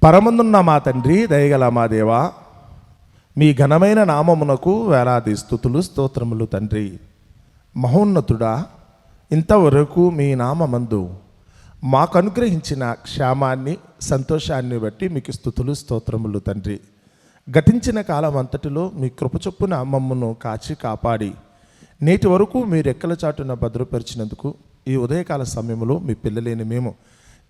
పరమందున్న మా తండ్రి, దయగల మా దేవా, మీ ఘనమైన నామమునకు వేలాది స్తుతులు స్తోత్రములు తండ్రి. మహోన్నతుడా, ఇంతవరకు మీ నామమందు మాకు అనుగ్రహించిన క్షేమాన్ని, సంతోషాన్ని బట్టి మీకు స్తుతులు స్తోత్రములు తండ్రి. గతించిన కాలం అంతటిలో మీ కృపచొప్పున మమ్మను కాచి కాపాడి నేటి వరకు మీ రెక్కల చాటున భద్రపరిచినందుకు ఈ ఉదయకాల సమయంలో మీ పిల్లలేని మేము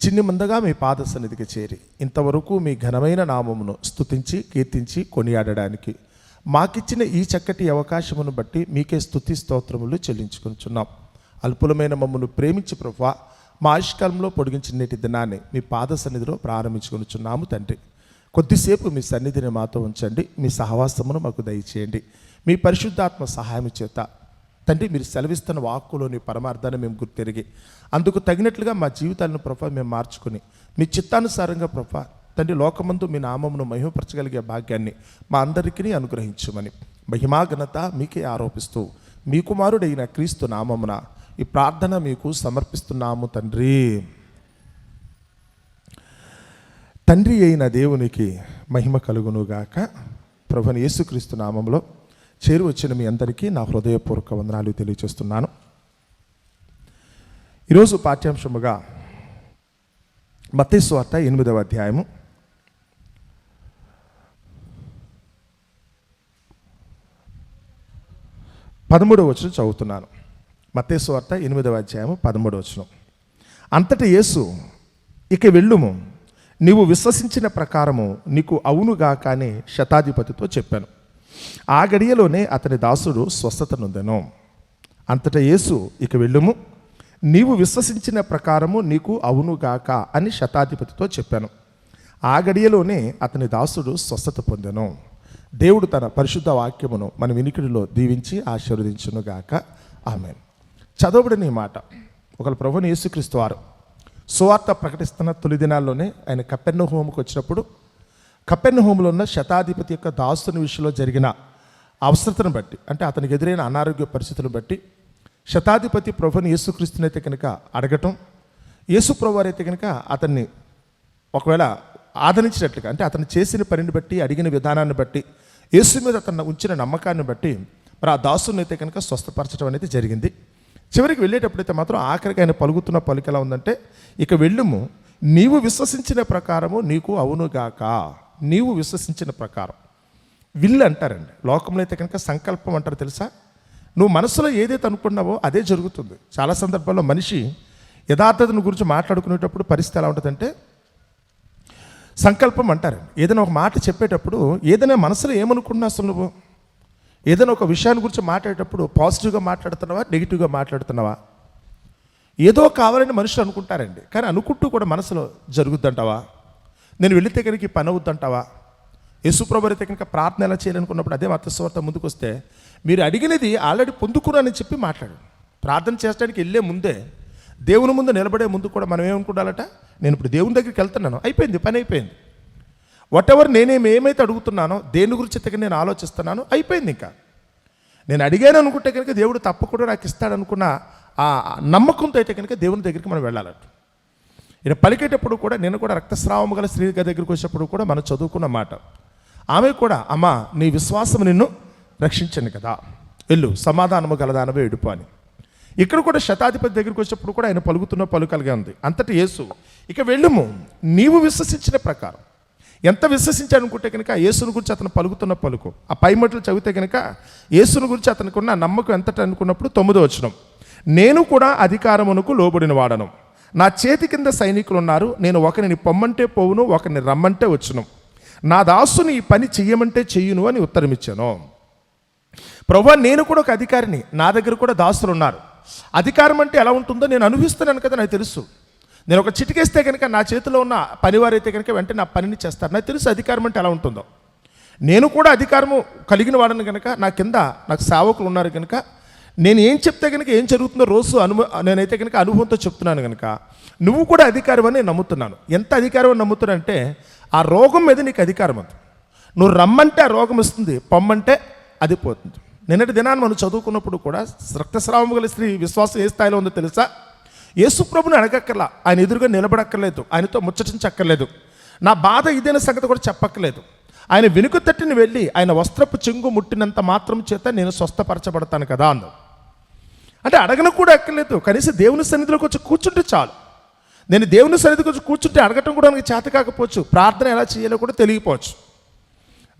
చిన్ని ముందుగా మీ పాద సన్నిధికి చేరి ఇంతవరకు మీ ఘనమైన నామమును స్తుతించి కీర్తించి కొనియాడడానికి మాకిచ్చిన ఈ చక్కటి అవకాశమును బట్టి మీకే స్తుతి స్తోత్రములు చెల్లించుకుంటున్నాం. అల్పులమైన మమ్మను ప్రేమించి ప్రభువా, మా ఆయుష్కాలంలో పొడిగించిన నేటి దినాన్ని మీ పాద సన్నిధిలో ప్రారంభించుకొనుచున్నాము తండ్రి. కొద్దిసేపు మీ సన్నిధిని మాతో ఉంచండి, మీ సహవాసమును మాకు దయచేయండి. మీ పరిశుద్ధాత్మ సహాయం చేత తండ్రి మీరు సెలవిస్తున్న వాక్కులోని పరమార్థాన్ని మేము గుర్తెరిగి అందుకు తగినట్లుగా మా జీవితాలను ప్రభా మేము మార్చుకుని మీ చిత్తానుసారంగా ప్రభా తండ్రి లోకమందు మీ నామమును మహిమపరచగలిగే భాగ్యాన్ని మా అందరికీ అనుగ్రహించమని మహిమా ఘనత మీకే ఆరోపిస్తూ మీ కుమారుడైన క్రీస్తు నామమున ఈ ప్రార్థన మీకు సమర్పిస్తున్నాము తండ్రి. తండ్రి అయిన దేవునికి మహిమ కలుగునుగాక. ప్రభుని యేసుక్రీస్తు నామంలో చేరు వచ్చిన మీ అందరికీ నా హృదయపూర్వక వందనాలు తెలియజేస్తున్నాను. ఈరోజు పాఠ్యాంశముగా మత్తయి సువార్త 8వ అధ్యాయము 13వ వచనం చదువుతున్నాను. మత్తయి సువార్త 8వ అధ్యాయము 13వ వచనం. అంతటా యేసు, ఇక వెళ్ళుము, నీవు విశ్వసించిన ప్రకారము నీకు అవునుగాక అని శతాధిపతితో చెప్పాను. ఆ గడియలోనే అతని దాసుడు స్వస్థత నొందెను. అంతటా యేసు, ఇక వెళ్ళుము, నీవు విశ్వసించిన ప్రకారము నీకు అవునుగాక అని శతాధిపతితో చెప్పాను. ఆ గడియలోనే అతని దాసుడు స్వస్థత పొందెను. దేవుడు తన పరిశుద్ధ వాక్యమును మన వినికిడిలో దీవించి ఆశీర్వదించునుగాక. ఆమేన్. చదవబడిన ఈ మాట ఒకరు ప్రభుని యేసుక్రీస్తు వారు సువార్త ప్రకటిస్తున్న తొలి దినాల్లోనే ఆయన కపెర్నహూముకు వచ్చినప్పుడు కపెర్నహూములో ఉన్న శతాధిపతి యొక్క దాసుని విషయంలో జరిగిన అవసరతను బట్టి, అంటే అతనికి ఎదురైన అనారోగ్య పరిస్థితులను బట్టి శతాధిపతి ప్రభుని యేసుక్రీస్తునైతే కనుక అడగటం, యేసు ప్రభు వారైతే కనుక అతన్ని ఒకవేళ ఆదరించినట్లుగా, అంటే అతను చేసిన పనిని బట్టి, అడిగిన విధానాన్ని బట్టి, యేసు మీద అతను ఉంచిన నమ్మకాన్ని బట్టి మరి ఆ దాసుని అయితే కనుక స్వస్థపరచడం అనేది జరిగింది. చివరికి వెళ్ళేటప్పుడైతే మాత్రం ఆఖరికి ఆయన పలుకుతున్న పలుకు ఎలా ఉందంటే, ఇక వెళ్ళుము, నీవు విశ్వసించిన ప్రకారము నీకు అవునుగాక. నీవు విశ్వసించిన ప్రకారం విల్లు అంటారండి. లోకంలో అయితే కనుక సంకల్పం అంటారు తెలుసా. నువ్వు మనసులో ఏదైతే అనుకున్నావో అదే జరుగుతుంది. చాలా సందర్భాల్లో మనిషి యథార్థతను గురించి మాట్లాడుకునేటప్పుడు పరిస్థితి ఎలా ఉంటుందంటే సంకల్పం అంటారండి. ఏదైనా ఒక మాట చెప్పేటప్పుడు ఏదైనా మనసులో ఏమనుకున్నా, అసలు నువ్వు ఏదైనా ఒక విషయాన్ని గురించి మాట్లాడేటప్పుడు పాజిటివ్గా మాట్లాడుతున్నావా, నెగిటివ్గా మాట్లాడుతున్నావా? ఏదో కావాలని మనుషులు అనుకుంటారండి, కానీ అనుకుంటూ కూడా మనసులో జరుగుద్దంటావా? నేను వెళితే కనుక ఈ పని అవుద్దంటావా? యేసుప్రభు అయితే కనుక ప్రార్థన ఎలా చేయాలనుకున్నప్పుడు అదే మత్తయి సువార్త ముందుకు వస్తే, మీరు అడిగినది ఆల్రెడీ పొందుకున్నానని చెప్పి మాట్లాడు. ప్రార్థన చేయడానికి వెళ్ళే ముందే, దేవుని ముందు నిలబడే ముందు కూడా మనం ఏమనుకుంటాలట, నేను ఇప్పుడు దేవుని దగ్గరికి వెళ్తున్నాను, అయిపోయింది, పని అయిపోయింది. వాట్ ఎవర్ ఏమైతే అడుగుతున్నానో, దేని గురించి అయితే నేను ఆలోచిస్తున్నానో అయిపోయింది. ఇంకా నేను అడిగాను అనుకుంటే కనుక దేవుడు తప్పకుండా నాకు ఇస్తాడనుకున్న ఆ నమ్మకంతో అయితే కనుక దేవుని దగ్గరికి మనం వెళ్ళాలట. ఇక్కడ పలికేటప్పుడు కూడా, నేను కూడా రక్తస్రావము గల స్త్రీ దగ్గరికి వచ్చేటప్పుడు కూడా మనం చదువుకున్న మాట, ఆమె కూడా, అమ్మా నీ విశ్వాసం నిన్ను రక్షించండి కదా, వెళ్ళు, సమాధానము గలదానవే ఎడుపు అని. ఇక్కడ కూడా శతాధిపతి దగ్గరికి వచ్చేటప్పుడు కూడా ఆయన పలుకుతున్న పలుకలుగా ఉంది. అంతటి యేసు, ఇక వెళ్ళుము, నీవు విశ్వసించిన ప్రకారం. ఎంత విశ్వసించాలనుకుంటే కనుక యేసుని గురించి అతను పలుకుతున్న పలుకు, ఆ పై మట్లు చదివితే కనుక యేసుని గురించి అతనికి ఉన్న నమ్మకం ఎంతటి అనుకున్నప్పుడు 9వ వచనం, నేను కూడా అధికారమునకు లోబడిన వాడను, నా చేతి కింద సైనికులు ఉన్నారు, నేను ఒకరిని పొమ్మంటే పోవును, ఒకరిని రమ్మంటే వచ్చును, నా దాసుని ఈ పని చెయ్యమంటే చెయ్యును అని ఉత్తరం ఇచ్చాను. ప్రభువా, నేను కూడా ఒక అధికారిని, నా దగ్గర కూడా దాసులు ఉన్నారు. అధికారం అంటే ఎలా ఉంటుందో నేను అనుభవిస్తున్నాను కదా, నాకు తెలుసు. నేను ఒక చిటికేస్తే కనుక నా చేతిలో ఉన్న పనివారైతే కనుక వెంటనే నా పనిని చేస్తారు. నాకు తెలుసు అధికారం అంటే ఎలా ఉంటుందో. నేను కూడా అధికారము కలిగిన వాడని కనుక నా కింద నాకు సేవకులు ఉన్నారు కనుక నేను ఏం చెప్తే కనుక ఏం జరుగుతుందో రోజు నేనైతే కనుక అనుభవంతో చెప్తున్నాను కనుక నువ్వు కూడా అధికారం అని నమ్ముతున్నాను. ఎంత అధికారం అని నమ్ముతున్నా ఆ రోగం మీద నీకు అధికారం అంత. నువ్వు రమ్మంటే ఆ రోగం వస్తుంది, పొమ్మంటే అది పోతుంది. నిన్నటి దినాన్ని మనం చదువుకున్నప్పుడు కూడా రక్తస్రావము గల స్త్రీ విశ్వాసం ఏ స్థాయిలో ఉందో తెలుసా? యేసు ప్రభుని అడగక్కర్లా, ఆయన ఎదురుగా నిలబడక్కర్లేదు, ఆయనతో ముచ్చటించక్కర్లేదు. నా బాధ ఇదైన సంగతి కూడా చెప్పక్కలేదు. ఆయన వెనుక తట్టిని వెళ్ళి ఆయన వస్త్రపు చెంగు ముట్టినంత మాత్రం చేత నేను స్వస్థపరచబడతాను కదా అందు. అంటే అడగను కూడా ఎక్కర్లేదు, కనీసం దేవుని సన్నిధిలోకి వచ్చి కూర్చుంటే చాలు. నేను దేవుని సన్నిధికి వచ్చి కూర్చుంటే అడగటం కూడా నాకు చేత కాకపోవచ్చు, ప్రార్థన ఎలా చేయాలో కూడా తెలియకపోవచ్చు,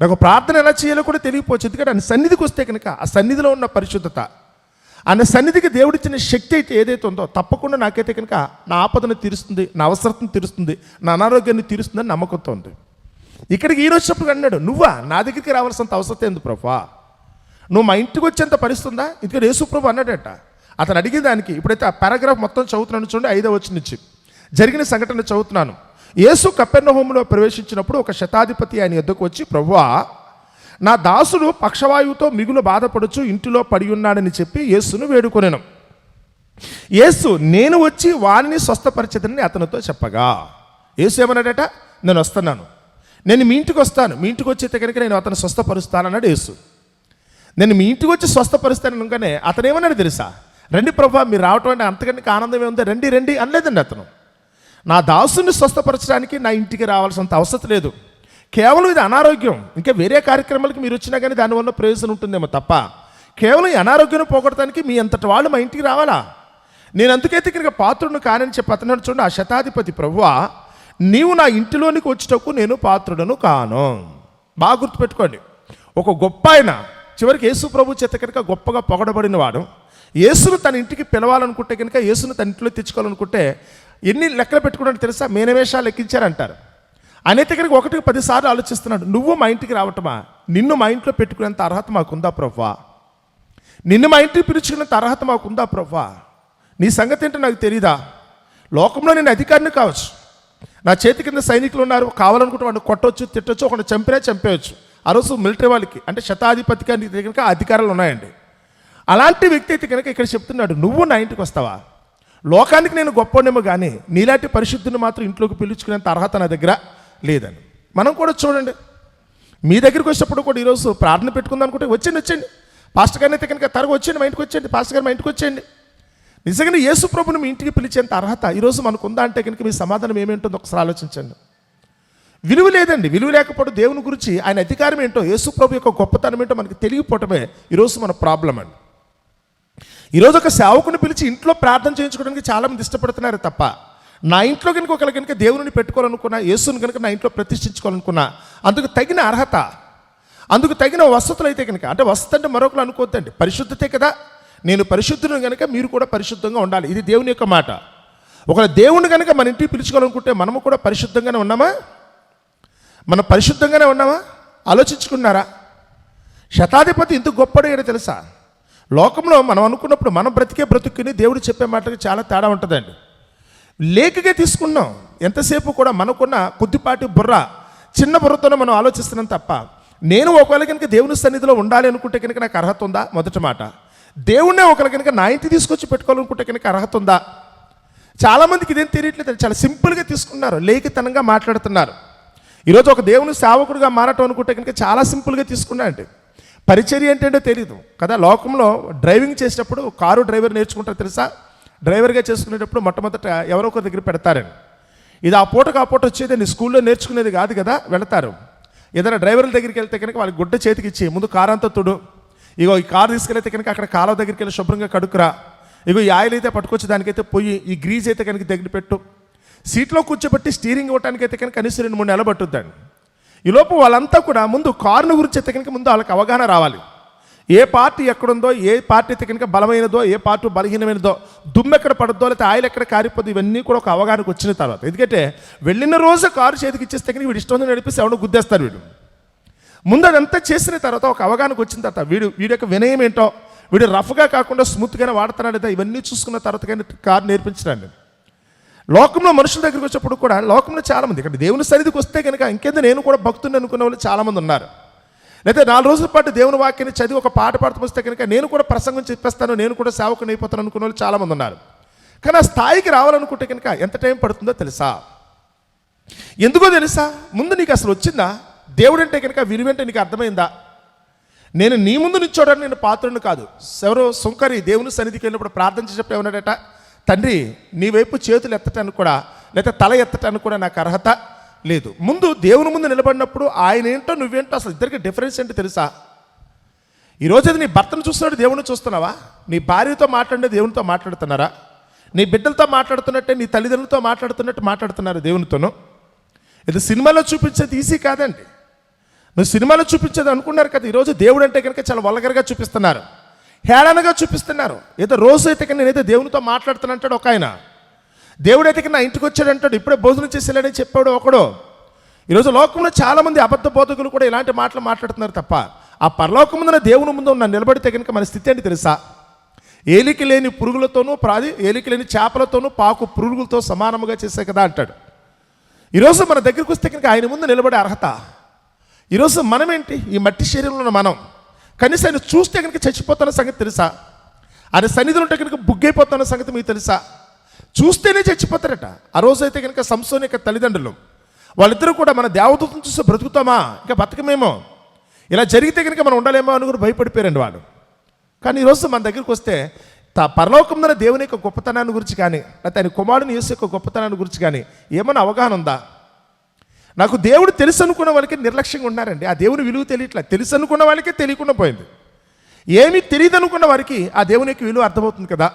నాకు ప్రార్థన ఎలా చేయాలో కూడా తెలియకపోవచ్చు. ఎందుకంటే ఆయన సన్నిధికి వస్తే కనుక ఆ సన్నిధిలో ఉన్న పరిశుద్ధత, ఆయన సన్నిధికి దేవుడిచ్చిన శక్తి అయితే ఏదైతే ఉందో తప్పకుండా నాకైతే కనుక నా ఆపదను తీరుస్తుంది, నా అవసరతను తీరుస్తుంది, నా అనారోగ్యాన్ని తీరుస్తుందని నమ్మకంతో ఉంది. ఇక్కడికి ఈ వచ్చినప్పుడు అన్నాడు, నువ్వా నా దగ్గరికి రావాల్సినంత అవసరం ఎందుకు ప్రభువా, నువ్వు మా ఇంటికి వచ్చేంత పరిస్తుందా? ఎందుకంటే యేసు ప్రభు అన్నాడట. అతను అడిగిన దానికి ఇప్పుడైతే ఆ పారాగ్రాఫ్ మొత్తం చదువుతున్నాను చూడండి, 5వ వచనం నుంచి జరిగిన సంఘటన చదువుతున్నాను. యేసు కపెర్నహూములో ప్రవేశించినప్పుడు ఒక శతాధిపతి ఆయన యొద్దకు వచ్చి, ప్రభువా నా దాసుడు పక్షవాయువుతో మిగులు బాధపడుచు ఇంటిలో పడి ఉన్నాడని చెప్పి యేసును వేడుకొనెను. యేసు నేను వచ్చి వారిని స్వస్థపరిచేదని అతనితో చెప్పగా, యేసు ఏమన్నాడట, నేను వస్తున్నాను, నేను మీ ఇంటికి వస్తాను, మీ ఇంటికి వచ్చేతే కనుక నేను అతను స్వస్థపరుస్తానన్నాడు యేసు. నేను మీ ఇంటికి వచ్చి స్వస్థపరుస్తాను అనగానే అతను ఏమన్నాడు తెలుసా, రండి ప్రభువా మీరు రావటం అంటే అంతకంటే ఆనందం ఏముంది, రండి రండి అనలేదండి అతను. నా దాసుని స్వస్థపరచడానికి నా ఇంటికి రావాల్సినంత అవసరం లేదు, కేవలం ఇది అనారోగ్యం, ఇంకా వేరే కార్యక్రమాలకు మీరు వచ్చినా కానీ దానివల్ల ప్రయోజనం ఉంటుందేమో తప్ప కేవలం ఈ అనారోగ్యాన్ని పోగొట్టడానికి మీ అంతటి వాళ్ళు మా ఇంటికి రావాలా, నేను అందుకైతే ఇక్కడికి పాత్రుడిని కానని చెప్పి అతను చూడండి. ఆ శతాధిపతి, ప్రభువా నీవు నా ఇంటిలోనికి వచ్చేటకు నేను పాత్రుడను కాను. బాగా గుర్తుపెట్టుకోండి, ఒక గొప్ప ఆయన చివరికి యేసు ప్రభు చేత కనుక గొప్పగా పొగడబడిన వాడు యేసును తన ఇంటికి పిలవాలనుకుంటే కనుక, యేసును తన ఇంట్లో తెచ్చుకోవాలనుకుంటే ఎన్ని లెక్కలు పెట్టుకోవడానికి తెలుసా, మేనవేషాలు లెక్కించారంటారు. ఆయన అయితే కనుక 1కి 10 సార్లు ఆలోచిస్తున్నాడు, నువ్వు మా ఇంటికి రావటమా, నిన్ను మా ఇంట్లో పెట్టుకునేంత అర్హత మాకుందా ప్రభువా, నిన్ను మా ఇంటికి పిలుచుకునేంత అర్హత మాకుందా ప్రభువా, నీ సంగతి ఏంటో నాకు తెలీదా, లోకంలో నేను అధికారిని కావచ్చు, నా చేతి కింద సైనికులు ఉన్నారు, కావాలనుకుంటే వాడిని కొట్టవచ్చు, తిట్టవచ్చు, ఒకటి చంపేయచ్చు. ఆ రోజు మిలిటరీ వాళ్ళకి అంటే శతాధిపతికి కనుక అధికారాలు ఉన్నాయండి. అలాంటి వ్యక్తి అయితే కనుక ఇక్కడ చెప్తున్నాడు, నువ్వు నా ఇంటికి వస్తావా, లోకానికి నేను గొప్పనేమో కానీ నీలాంటి పరిశుద్ధిని మాత్రం ఇంట్లోకి పిలుచుకునేంత అర్హత నా దగ్గర లేదని. మనం కూడా చూడండి, మీ దగ్గరికి వచ్చినప్పుడు కూడా ఈరోజు ప్రార్థన పెట్టుకుందాం అనుకుంటే వచ్చేయండి, పాస్టర్ గారిని అయితే కనుక తరగ వచ్చేయండి, మా ఇంటికి వచ్చేయండి, పాస్టర్ గారు మా ఇంటికి వచ్చేయండి. నిజంగానే యేసు ప్రభుని మీ ఇంటికి పిలిచేంత అర్హత ఈరోజు మనకు ఉందా అంటే కనుక మీ సమాధానం ఏమేంటుందో ఒకసారి ఆలోచించండి. విలువ లేదండి, విలువ లేకపోవడం దేవుని గురించి ఆయన అధికారం ఏంటో, యేసు ప్రభు యొక్క గొప్పతనం ఏంటో మనకి తెలియకపోవటమే ఈరోజు మన ప్రాబ్లం అండి. ఈరోజు ఒక సేవకుని పిలిచి ఇంట్లో ప్రార్థన చేయించుకోవడానికి చాలామంది ఇష్టపడుతున్నారు తప్ప, నా ఇంట్లో కనుక ఒకరి కనుక దేవుని పెట్టుకోవాలనుకున్నా, యేసుని కనుక నా ఇంట్లో ప్రతిష్ఠించుకోవాలనుకున్నా అందుకు తగిన అర్హత, అందుకు తగిన వసతులు అయితే కనుక, అంటే వసతి అంటే మరొకరు అనుకోవద్దండి, పరిశుద్ధతే కదా, నేను పరిశుద్ధుని కనుక మీరు కూడా పరిశుద్ధంగా ఉండాలి, ఇది దేవుని యొక్క మాట. ఒకవేళ దేవుని కనుక మన ఇంటికి పిలుచుకోవాలనుకుంటే మనము కూడా పరిశుద్ధంగానే ఉన్నామా, మనం పరిశుద్ధంగానే ఉన్నామా ఆలోచించుకున్నారా? శతాధిపతి ఇంత గొప్పడు ఏదో తెలుసా, లోకంలో మనం అనుకున్నప్పుడు మనం బ్రతికే బ్రతుకుని దేవుడు చెప్పే మాటకి చాలా తేడా ఉంటుందండి. లేకగా తీసుకున్నాం, ఎంతసేపు కూడా మనకున్న కొద్దిపాటి బుర్ర, చిన్న బుర్రతోనే మనం ఆలోచిస్తున్నాం తప్ప, నేను ఒకవేళ కనుక దేవుని సన్నిధిలో ఉండాలి అనుకుంటే కనుక నాకు అర్హత ఉందా, మొదటి మాట. దేవుణ్ణే ఒకవేళ కనుక నా ఇంటికి తీసుకొచ్చి పెట్టుకోవాలనుకుంటే కనుక అర్హత ఉందా? చాలామందికి ఇదేం తెలియట్లేదు, చాలా సింపుల్గా తీసుకున్నారు, లేఖితనంగా మాట్లాడుతున్నారు. ఈరోజు ఒక దేవుని సేవకుడిగా మారటం అనుకుంటే కనుక చాలా సింపుల్గా తీసుకున్నారండి. పరిచర్య ఏంటంటే తెలియదు కదా. లోకంలో డ్రైవింగ్ చేసేటప్పుడు కారు డ్రైవర్ నేర్చుకుంటారు తెలుసా, డ్రైవర్గా చేసుకునేటప్పుడు మొట్టమొదట ఎవరో ఒకరి దగ్గర పెడతారండి. ఇది ఆ పూటకు ఆ పూట వచ్చేది స్కూల్లో నేర్చుకునేది కాదు కదా. వెళతారు ఏదైనా డ్రైవర్ల దగ్గరికి వెళ్తే కనుక వాళ్ళకి గుడ్డ చేతికి ఇచ్చి ముందు కారు అంతా తుడు, ఇగో ఈ కారు తీసుకెళ్తే కనుక అక్కడ కాలువ దగ్గరికి వెళ్ళి శుభ్రంగా కడుక్కురా, ఇగో ఈ ఆయిల్ అయితే పట్టుకొచ్చి దానికైతే పొయ్యి, ఈ గ్రీజ్ అయితే కనుక దగ్గర పెట్టు, సీట్లో కూర్చోబెట్టి స్టీరింగ్ ఇవ్వడానికైతే కనుక కనీసం 2-3 నెలలు పట్టుద్దండి. ఈలోపు వాళ్ళంతా కూడా ముందు కారును గురించి అయితే కనుక ముందు వాళ్ళకి అవగాహన రావాలి. ఏ పార్టీ ఎక్కడుందో, ఏ పార్టీ అయితే కనుక బలమైనదో, ఏ పార్టీ బలహీనమైనదో, దుమ్ము ఎక్కడ పడుద్దో, లేకపోతే ఆయిల్ ఎక్కడ కారిపోద్దో, ఇవన్నీ కూడా ఒక అవగాహనకు వచ్చిన తర్వాత. ఎందుకంటే వెళ్ళిన రోజు కారు చేతికి ఇచ్చేస్తే కనుక వీడు ఇష్టం నడిపిస్తే ఎవడో గుద్దేస్తారు. వీడు ముందు అదంతా చేసిన తర్వాత ఒక అవగాహనకు వచ్చిన తర్వాత వీడి యొక్క వినయం ఏంటో, వీడు రఫ్గా కాకుండా స్మూత్గానే వాడుతున్నాడు లేదా, ఇవన్నీ చూసుకున్న తర్వాత కానీ కారు నేర్పించడండి. లోకంలో మనుషుల దగ్గరికి వచ్చినప్పుడు కూడా లోకంలో చాలామంది ఇక్కడ దేవుని సన్నిధికి వస్తే కనుక ఇంకేందో నేను కూడా భక్తుని అనుకునే వాళ్ళు చాలామంది ఉన్నారు. లేదా 4 రోజుల పాటు దేవుని వాక్యాన్ని చదివి ఒక పాట పాడుతూ వస్తే కనుక నేను కూడా ప్రసంగం చెప్పేస్తాను, నేను కూడా సేవకుని అయిపోతాను అనుకునే వాళ్ళు చాలామంది ఉన్నారు. కానీ ఆ స్థాయికి రావాలనుకుంటే కనుక ఎంత టైం పడుతుందో తెలుసా? ఎందుకో తెలుసా? ముందు నీకు అసలు వచ్చిందా దేవుడు అంటే కనుక విలువంటే నీకు అర్థమైందా? నేను నీ ముందు నిల్చోడానికి నేను పాత్రుడిని కాదు. ఎవరో సుంకరి దేవుని సన్నిధికి వెళ్ళినప్పుడు ప్రార్థన చేసేటప్పుడు ఏమన్నాడట, తండ్రి నీ వైపు చేతులు ఎత్తటానికి కూడా, లేదా తల ఎత్తటానికి కూడా నాకు అర్హత లేదు. ముందు దేవుని ముందు నిలబడినప్పుడు ఆయన ఏంటో నువ్వేంటో అసలు ఇద్దరికి డిఫరెన్స్ ఏంటో తెలుసా? ఈరోజు అది నీ భర్తను చూస్తున్నాడు, దేవుని చూస్తున్నావా? నీ భార్యతో మాట్లాడే దేవునితో మాట్లాడుతున్నారా? నీ బిడ్డలతో మాట్లాడుతున్నట్టే నీ తల్లిదండ్రులతో మాట్లాడుతున్నట్టు మాట్లాడుతున్నారు దేవునితోనూ? ఇది సినిమాలో చూపించేది ఈజీ కాదండి. నువ్వు సినిమాలో చూపించేది అనుకున్నారు కదా, ఈరోజు దేవుడు అంటే కనుక చాలా వల్గర్గా చూపిస్తున్నారు, హేళనగా చూపిస్తున్నారు. ఏదో రోజు అయితే కనుక నేనైతే దేవునితో మాట్లాడుతానంటాడు ఒక ఆయన, దేవుడైతే కన్నా నా ఇంటికి వచ్చాడంటాడు, ఇప్పుడే భోజనం చేసేలాడని చెప్పాడు ఒకడు. ఈరోజు లోకంలో చాలామంది అబద్ధ బోధకులు కూడా ఇలాంటి మాటలు మాట్లాడుతున్నారు తప్ప ఆ పరలోకం ముందున దేవుని ముందు ఉన్న నిలబడితే కనుక మన స్థితి ఏంటి తెలుసా? ఏలికి లేని పురుగులతోనూ ఏలికి లేని చేపలతోనూ పాకు పురుగులతో సమానముగా చేసే కదా అంటాడు. ఈరోజు మన దగ్గరికి వస్తే కనుక ఆయన ముందు నిలబడే అర్హత. ఈరోజు మనమేంటి, ఈ మట్టి శరీరంలో ఉన్న మనం కనీసం ఆయన చూస్తే కనుక చచ్చిపోతున్న సంగతి తెలుసా? ఆయన సన్నిధిలో ఉంటే కనుక బుగ్గైపోతున్న సంగతి మీకు తెలుసా? చూస్తేనే చచ్చిపోతారట. ఆ రోజు అయితే కనుక సంసోని యొక్క తల్లిదండ్రులు వాళ్ళిద్దరూ కూడా మన దేవదూతను చూస్తే బ్రతుకుతామా, ఇంకా బతకమేమో, ఇలా జరిగితే కనుక మనం ఉండలేమో అని కూడా భయపడిపోయారండి వాళ్ళు. కానీ ఈరోజు మన దగ్గరికి వస్తే పరలోకంలో దేవుని యొక్క గొప్పతనాన్ని గురించి కానీ లేకపోతే ఆయన కుమారుని యేసు యొక్క గొప్పతనాన్ని గురించి కానీ ఏమైనా అవగాహన ఉందా? నాకు దేవుడు తెలుసు అనుకున్న వాళ్ళకి నిర్లక్ష్యంగా ఉన్నారండి. ఆ దేవుని విలువ తెలియట్లా. తెలుసు అనుకున్న వాళ్ళకే తెలియకుండా పోయింది. ఏమీ తెలియదు అనుకున్న వారికి ఆ దేవుని యొక్క విలువ అర్థమవుతుంది కదా,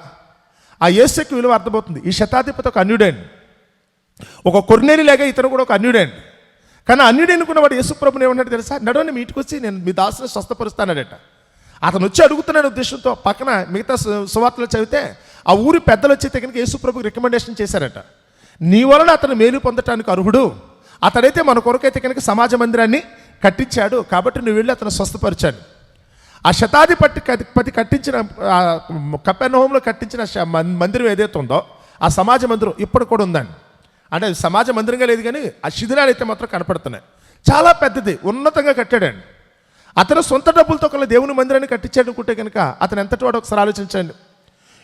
ఆ యేసు యొక్క విలువ అర్థమవుతుంది. ఈ శతాధిపతి ఒక అన్యుడండి, ఒక కొర్నేలిలాగా ఇతను కూడా ఒక అన్యుడండి. కానీ అన్యుడు అనుకున్నవాడు యేసుప్రభుని ఏమన్నాడు తెలుసా? నడవని మీ ఇంటికి వచ్చి నేను మీ దాసుని స్వస్థపరుస్తానడట. అతను వచ్చి అడుగుతున్నాడు ఉద్దేశంతో. పక్కన మిగతా సువార్తలు చదివితే ఆ ఊరి పెద్దలు వచ్చి కనుక యేసుప్రభుకి రికమెండేషన్ చేశారట, నీ వలన అతను మేలు పొందటానికి అర్హుడు, అతడైతే మన కొరకైతే కనుక సమాజ మందిరాన్ని కట్టించాడు, కాబట్టి నువ్వు వెళ్ళి అతను స్వస్థపరిచాడు. ఆ శతాధిపతి కట్టించిన కపెర్నహూములో కట్టించిన మందిరం ఏదైతే ఉందో ఆ సమాజ మందిరం ఇప్పుడు కూడా ఉందండి. అంటే సమాజ మందిరంగా లేదు కానీ ఆ శిథిలాలు అయితే మాత్రం కనపడుతున్నాయి. చాలా పెద్దది, ఉన్నతంగా కట్టాడండి. అతను సొంత డబ్బులతో కల దేవుని మందిరాన్ని కట్టించాడు అనుకుంటే కనుక అతను ఎంతటి వాడు ఒకసారి ఆలోచించండి.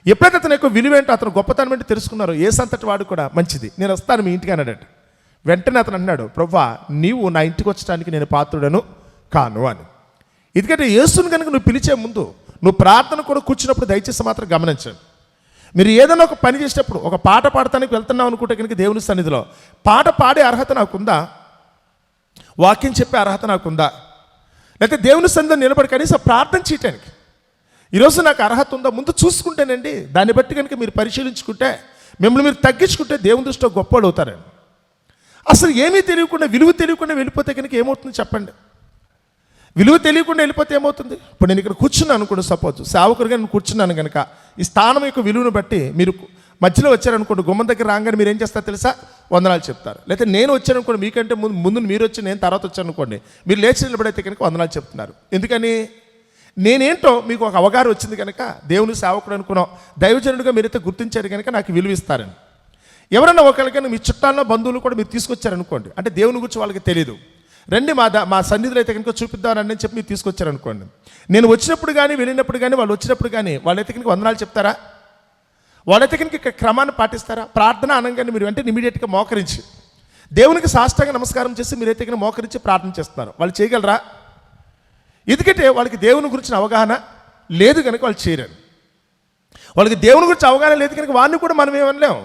ఎప్పుడైతే అతను యొక్క విలువేంటో అతను గొప్పతనం ఏంటో తెలుసుకున్నారు, ఏ సంతటి వాడు కూడా మంచిది, నేను వస్తాను మీ ఇంటికి అన్నాడట. వెంటనే అతను అన్నాడు, ప్రభువా నీవు నా ఇంటికి వచ్చడానికి నేను పాత్రుడను కాను అని. ఎందుకంటే యేసుని కనుక నువ్వు పిలిచే ముందు నువ్వు ప్రార్థన కూడా కూర్చున్నప్పుడు దయచేసి మాత్రం గమనించండి. మీరు ఏదైనా ఒక పని చేసేటప్పుడు ఒక పాట పాడటానికి వెళ్తున్నావు అనుకుంటే కనుక దేవుని సన్నిధిలో పాట పాడే అర్హత నాకుందా, వాక్యం చెప్పే అర్హత నాకుందా, లేకపోతే దేవుని సన్నిధిలో నిలబడి కనీసం ప్రార్థన చేయటానికి ఈరోజు నాకు అర్హత ఉందా ముందు చూసుకుంటేనండి. దాన్ని బట్టి కనుక మీరు పరిశీలించుకుంటే మిమ్మల్ని మీరు తగ్గించుకుంటే దేవుని దృష్టిలో గొప్పవాడు అవుతారండి. అసలు ఏమీ తెలియకుండా విలువ తెలియకుండా వెళ్ళిపోతే కనుక ఏమవుతుంది చెప్పండి? విలువ తెలియకుండా వెళ్ళిపోతే ఏమవుతుంది? ఇప్పుడు నేను ఇక్కడ కూర్చున్నాను అనుకోండి, సపోజ్ సేవకుడిగా నేను కూర్చున్నాను కనుక ఈ స్థానం యొక్క విలువను బట్టి మీరు మధ్యలో వచ్చారనుకోండి, గుమ్మం దగ్గర రాగానే మీరు ఏం చేస్తారు తెలుసా? వందనాలు చెప్తారు. లేకపోతే నేను వచ్చాను అనుకోండి, మీకంటే ముందు మీరు వచ్చి నేను తర్వాత వచ్చాను అనుకోండి, మీరు లేచి నిలబడైతే కనుక వందనాలు చెప్తున్నారు. ఎందుకని? నేనేంటో మీకు ఒక అవగాహన వచ్చింది కనుక దేవుని సేవకుడు అనుకున్నాం, దైవజనుడిగా మీరైతే గుర్తించారు కనుక నాకు విలువ ఇస్తారని. ఎవరన్నా ఒకరికైనా మీ చుట్టాల్లో బంధువులు కూడా మీరు తీసుకొచ్చారనుకోండి, అంటే దేవుని గురించి వాళ్ళకి తెలియదు, రండి మా సన్నిధిలో అయితే కనుక చూపిద్దామని చెప్పి మీరు తీసుకొచ్చారనుకోండి, నేను వచ్చినప్పుడు కానీ వెళ్ళినప్పుడు కానీ వాళ్ళు వచ్చినప్పుడు కానీ వాళ్ళైతే కనుక వందనాలు చెప్తారా? వాళ్ళైతే కనుక ఇక్కడ క్రమాన్ని పాటిస్తారా? ప్రార్థన అనగానే మీరు వెంటనే ఇమీడియట్గా మోకరించి దేవునికి సాష్టాంగ నమస్కారం చేసి మీరైతే కనుక మోకరించి ప్రార్థన చేస్తున్నారు. వాళ్ళు చేయగలరా? ఎందుకంటే వాళ్ళకి దేవుని గురించిన అవగాహన లేదు కనుక వాళ్ళు చేయరు. వాళ్ళకి దేవుని గురించి అవగాహన లేదు కనుక వాడిని కూడా మనం ఏమనలేము.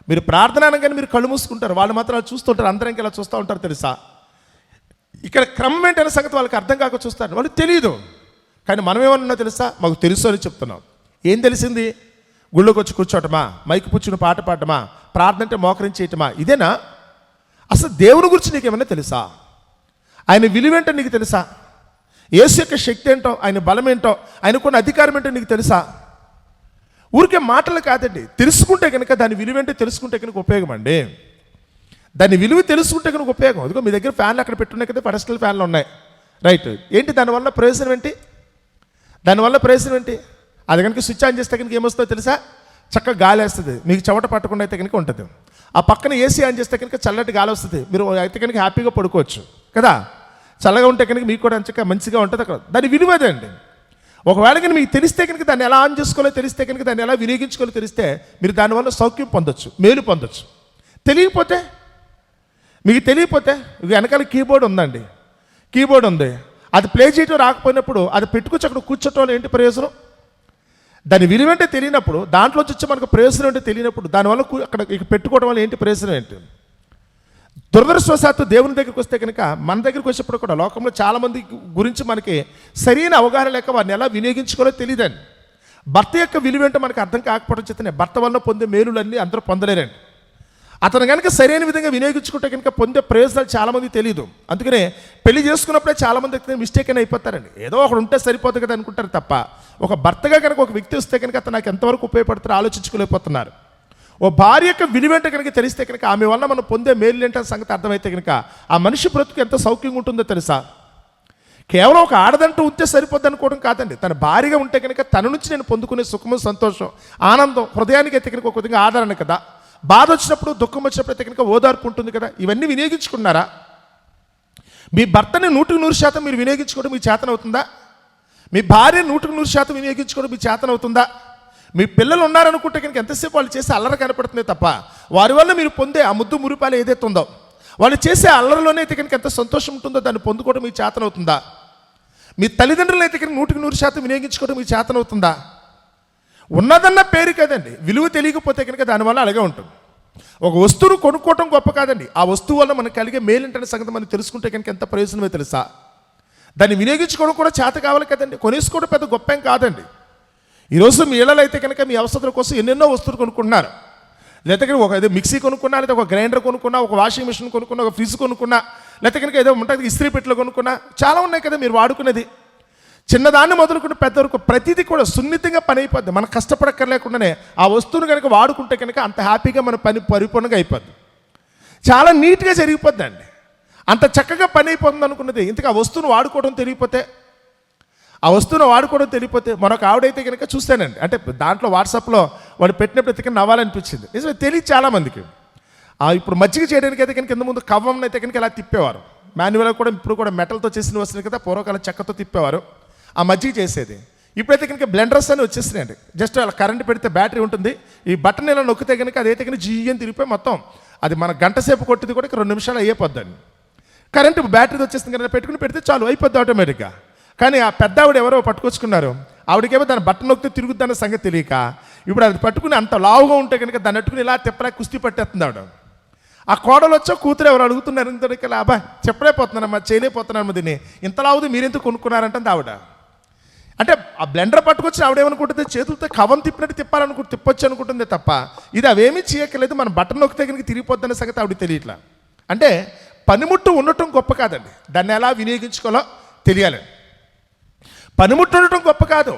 మీరు ప్రార్థన అనగానే మీరు కళ్ళు మూసుకుంటారు, వాళ్ళు మాత్రం అలా చూస్తుంటారు, అందరం ఇలా చూస్తూ ఉంటారు తెలుసా? ఇక్కడ క్రమం ఏంటనే సంగతి వాళ్ళకి అర్థం కాక చూస్తారు, వాళ్ళకి తెలియదు. కానీ మనం ఏమన్నా తెలుసా? మాకు తెలుసు అని చెప్తున్నాం. ఏం తెలిసింది? గుళ్ళోకి వచ్చి కూర్చోటమా, మైకు పుచ్చుని పాట పాడటమా, ప్రార్థన అంటే మోకరించేయటమా? ఇదేనా? అసలు దేవుని గురించి నీకు ఏమన్నా తెలుసా? ఆయన విలువేంటో నీకు తెలుసా? యేసు యొక్క శక్తి ఏంటో, ఆయన బలం ఏంటో, ఆయనకున్న అధికారం ఏంటో నీకు తెలుసా? ఊరికే మాటలు కాదండి, తెలుసుకుంటే కనుక దాని విలువేంటో తెలుసుకుంటే కనుక ఉపయోగం అండి. దాని విలువ తెలుసుకుంటే కనుక ఉపయోగం. అదిగో మీ దగ్గర ఫ్యాన్లు అక్కడ పెట్టున్నాయి కదా, పర్సనల్ ఫ్యాన్లు ఉన్నాయి, రైట్. ఏంటి దానివల్ల ప్రయోజనం ఏంటి? దానివల్ల ప్రయోజనం ఏంటి? అది కనుక స్విచ్ ఆన్ చేస్తే కనుక ఏమొస్తుందో తెలుసా? చక్కగా గాలి వేస్తుంది, మీకు చెమట పట్టకుండా అయితే కనుక ఉంటుంది. ఆ పక్కన ఏసీ ఆన్ చేస్తే కనుక చల్లటి గాలి వస్తుంది, మీరు అయితే కనుక హ్యాపీగా పడుకోవచ్చు కదా. చల్లగా ఉంటే కనుక మీకు కూడా చక్కగా మంచిగా ఉంటుంది అక్కడ. దాని విలువ అదే అండి. ఒకవేళ కనుక మీకు తెలిస్తే కనుక దాన్ని ఎలా ఆన్ చేసుకోవాలో తెలిస్తే కనుక దాన్ని ఎలా వినియోగించుకోవాలో తెలిస్తే మీరు దానివల్ల సౌఖ్యం పొందొచ్చు, మేలు పొందొచ్చు. మీకు తెలియకపోతే వెనకాల కీబోర్డ్ ఉందండి, కీబోర్డ్ ఉంది, అది ప్లే చేయటం రాకపోయినప్పుడు అది పెట్టుకొచ్చి అక్కడ కూర్చోటం ఏంటి ప్రయోజనం? దాని విలువేంటే తెలియనప్పుడు, దాంట్లో వచ్చి మనకు ప్రయోజనం అంటే తెలియనప్పుడు దానివల్ల అక్కడ పెట్టుకోవడం వల్ల ఏంటి ప్రయోజనం ఏంటి? దురదృష్టవశాత్తు దేవుని దగ్గరికి వస్తే కనుక మన దగ్గరికి వచ్చేప్పుడు కూడా లోకంలో చాలామంది గురించి మనకి సరైన అవగాహన లేక వారిని ఎలా వినియోగించుకోవాలో తెలియదండి. భర్త యొక్క విలువ ఏంటో మనకు అర్థం కాకపోవడం చేతనే భర్త వల్ల పొందే మేలులన్నీ అందరూ పొందలేరండి. అతను కనుక సరైన విధంగా వినియోగించుకుంటే కనుక పొందే ప్రయోజనాలు చాలామంది తెలియదు. అందుకనే పెళ్లి చేసుకున్నప్పుడే చాలామంది మిస్టేక్ అని అయిపోతారండి. ఏదో ఒకడు ఉంటే సరిపోతుంది కదా అనుకుంటారు తప్ప ఒక భర్తగా కనుక ఒక వ్యక్తి వస్తే కనుక అతను నాకు ఎంతవరకు ఉపయోగపడతారో ఆలోచించుకోలేకపోతున్నారు. ఓ భార్య యొక్క విలువేంటో కనుక తెలిస్తే కనుక ఆమె వల్ల మనం పొందే మేలు ఏంటో సంగతి అర్థమైతే కనుక ఆ మనిషి బ్రతుకు ఎంత సౌఖ్యంగా ఉంటుందో తెలుసా. కేవలం ఒక ఆడదంటూ ఉంటే సరిపోద్ది అనుకోవడం కాదండి. తన భార్యగా ఉంటే కనుక తన నుంచి నేను పొందుకునే సుఖము, సంతోషం, ఆనందం హృదయానికి అయితే కనుక ఒక విధంగా ఆదరణ కదా. బాధ వచ్చినప్పుడు, దుఃఖం వచ్చినప్పుడు అయితే కనుక ఓదార్పు ఉంటుంది కదా. ఇవన్నీ వినియోగించుకున్నారా? మీ భర్తని 100% మీరు వినియోగించుకోవడం మీ చేతనవుతుందా? మీ భార్య 100% వినియోగించుకోవడం మీ చేతనవుతుందా? మీ పిల్లలు ఉన్నారనుకుంటే కనుక ఎంతసేపు వాళ్ళు చేసే అల్లరి కనపడుతుంది తప్ప వారి వల్ల మీరు పొందే ఆ ముద్దు మురిపాలు ఏదైతే ఉందో వాళ్ళు చేసే అల్లరిలోనే అయితే కనుక ఎంత సంతోషం ఉంటుందో దాన్ని పొందుకోవడం మీ చేతనవుతుందా? మీ తల్లిదండ్రులు అయితే కనుక 100% వినియోగించుకోవడం మీ చేతనవుతుందా? ఉన్నదన్న పేరు కదండి, విలువ తెలియకపోతే కనుక దానివల్ల అలాగే ఉంటుంది. ఒక వస్తువును కొనుక్కోవటం గొప్ప కాదండి, ఆ వస్తువు వల్ల మనకు కలిగే మేలుంటనే సంగతి మనం తెలుసుకుంటే కనుక ఎంత ప్రయోజనమే తెలుసా. దాన్ని వినియోగించుకోవడం కూడా చేత కావాలి కదండి. కొనేసుకోవడం పెద్ద గొప్ప ఏం కాదండి. ఈరోజు మీ ఇళ్ళలో అయితే కనుక మీ అవసరాల కోసం ఎన్నెన్నో వస్తువులు కొనుక్కుంటున్నారు. లేకపోతే ఒక ఏదో మిక్సీ కొనుక్కున్నా, లేదా ఒక గ్రైండర్ కొనుక్కున్నా, ఒక వాషింగ్ మిషన్ కొనుక్కున్నా, ఒక ఫ్రిడ్జ్ కొనుక్కున్నా, లేకపోతే కనుక ఏదో ఉంటుంది ఇస్త్రీ పెట్టెలు కొనుక్కున్నా, చాలా ఉన్నాయి కదా మీరు వాడుకునేది. చిన్నదాన్ని మొదలుకుని పెద్ద వరకు ప్రతిదీ కూడా సున్నితంగా పని అయిపోద్ది. మనం కష్టపడక్కర్లేకుండానే ఆ వస్తువును కనుక వాడుకుంటే కనుక అంత హ్యాపీగా మన పని పరిపూర్ణంగా అయిపోద్ది. చాలా నీట్గా జరిగిపోద్ది అండి. అంత చక్కగా పని అయిపోతుంది అనుకున్నది. ఇంతకు ఆ వస్తువును వాడుకోవడం తెలియపోతే మరొక ఆవిడైతే కనుక చూస్తానండి. అంటే దాంట్లో వాట్సాప్లో వాడు పెట్టినప్పుడు అయితే కనుక నవ్వాలనిపించింది. నిజమే, తెలియదు చాలామందికి. ఇప్పుడు మజ్జిగ చేయడానికి అయితే కనుక కింద ముందు కవ్వం అయితే కనుక ఇలా తిప్పేవారు. మాన్యువల్గా కూడా ఇప్పుడు కూడా మెటల్తో చేసిన వస్తుంది కదా, పూర్వకాలం చెక్కతో తిప్పేవారు ఆ మజ్జిగ చేసేది. ఇప్పుడైతే కనుక బ్లెండర్స్ అని వచ్చేసినాయండి. జస్ట్ అలా కరెంట్ పెడితే బ్యాటరీ ఉంటుంది, ఈ బటన్ ఇలా నొక్కితే కనుక అదైతే కనుక జీఎన్ తిరిగిపోయి మొత్తం అది మన గంట సేపు కొట్టింది కూడా 2 నిమిషాలు అయిపోద్దండి. కరెంటు బ్యాటరీతో వచ్చేస్తుంది కదా, పెట్టుకుని పెడితే చాలు అయిపోద్ది ఆటోమేటిక్గా. కానీ ఆ పెద్ద ఆవిడ ఎవరో పట్టుకొచ్చుకున్నారు, ఆవిడకేమో దాన్ని బట్టన్ నొక్కితే తిరుగుద్దన్న సంగతి తెలియక ఇప్పుడు అది పట్టుకుని అంత లావుగా ఉంటే కనుక దాన్ని పట్టుకుని ఇలా తిప్పలే కుస్తీ పట్టేస్తుంది ఆవిడ. ఆ కోడలు వచ్చో కూతురు ఎవరు అడుగుతున్నారు, ఇంతటికి అబ్బా చెప్పలేకపోతున్నానమ్మా, చేయలేకపోతున్నానమ్మా, దీన్ని ఇంత లావుది మీరెందుకు కొనుక్కున్నారంటుంది ఆవిడ. అంటే ఆ బ్లెండర్ పట్టుకొచ్చి ఆవిడేమనుకుంటుంది, చేతులతో కవం తిప్పినట్టు తిప్పొచ్చు అనుకుంటుంది తప్ప ఇది అవేమీ చేయక్కర్లేదు, మన బట్టన్ నొక్కితే కనుక తిరిగిపోద్దన్న సంగతి ఆవిడ తెలియట్లా. అంటే పనిముట్టు ఉండటం గొప్ప కాదండి, దాన్ని ఎలా వినియోగించుకోవాలో తెలియాలి. పనిముట్టు ఉండటం గొప్ప కాదు,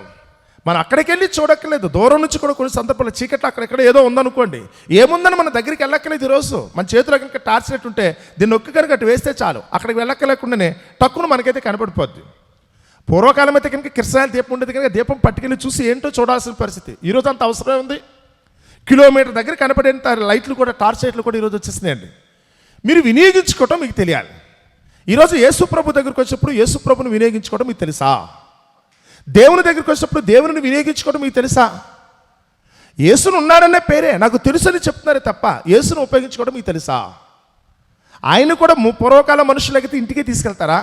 మనం అక్కడికి వెళ్ళి చూడక్కర్లేదు. దూరం నుంచి కూడా కొన్ని సందర్భాలు చీకట్లో అక్కడెక్కడ ఏదో ఉందనుకోండి, ఏముందని మన దగ్గరికి వెళ్ళక్కర్లేదు. ఈరోజు మన చేతిలో కనుక టార్చ్ లైట్ ఉంటే దీన్ని నొక్కి కనుక అటు వేస్తే చాలు, అక్కడికి వెళ్ళక్కర్లేకుండానే టక్కును మనకైతే కనపడిపోద్ది. పూర్వకాలం అయితే కనుక కిరసనాయిల దీపం ఉండేది కనుక దీపం పట్టుకెళ్ళి చూసి ఏంటో చూడాల్సిన పరిస్థితి. ఈరోజు అంత అవసరం ఉంది. కిలోమీటర్ దగ్గర కనపడేంత లైట్లు కూడా, టార్చ్ లైట్లు కూడా ఈరోజు వచ్చేస్తున్నాయండి. మీరు వినియోగించుకోవటం మీకు తెలియాలి. ఈరోజు యేసుప్రభు దగ్గరికి వచ్చినప్పుడు యేసుప్రభుని వినియోగించుకోవడం మీకు తెలుసా? దేవుని దగ్గరికి వచ్చినప్పుడు దేవుని వినియోగించుకోవడం మీకు తెలుసా? యేసును ఉన్నాడనే పేరే నాకు తెలుసు అని చెప్తున్నారే తప్ప యేసును ఉపయోగించుకోవడం మీకు తెలుసా? ఆయన కూడా పూర్వకాల మనుషులకైతే ఇంటికే తీసుకెళ్తారా?